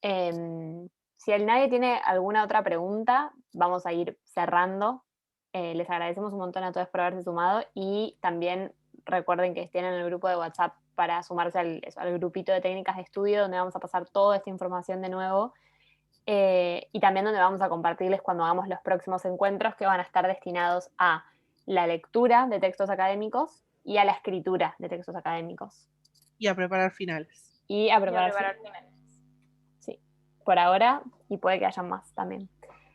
Si nadie tiene alguna otra pregunta, vamos a ir cerrando. Les agradecemos un montón a todos por haberse sumado y también recuerden que tienen el grupo de WhatsApp para sumarse al grupito de técnicas de estudio, donde vamos a pasar toda esta información de nuevo y también donde vamos a compartirles cuando hagamos los próximos encuentros, que van a estar destinados a la lectura de textos académicos y a la escritura de textos académicos. Y a preparar finales. Y a preparar finales. Sí, por ahora, y puede que haya más también.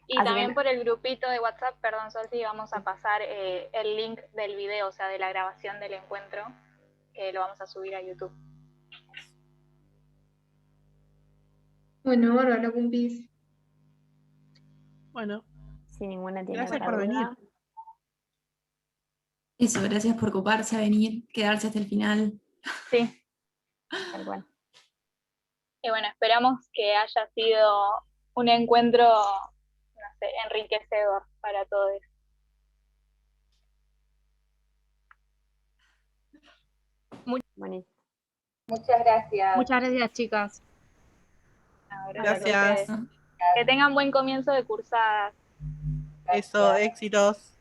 Y así también por el grupito de WhatsApp, perdón, Solti, vamos a pasar el link del video, o sea, de la grabación del encuentro, que lo vamos a subir a YouTube. Bueno, bárbaro, cumplis. Bueno. Sin ninguna tiene. Gracias por venir. Eso, gracias por ocuparse a venir, quedarse hasta el final. Sí. Tal cual. Y bueno, esperamos que haya sido un encuentro, no sé, enriquecedor para todos. Muchas gracias. Muchas gracias, chicas. Gracias. Que tengan buen comienzo de cursadas. Eso, éxitos.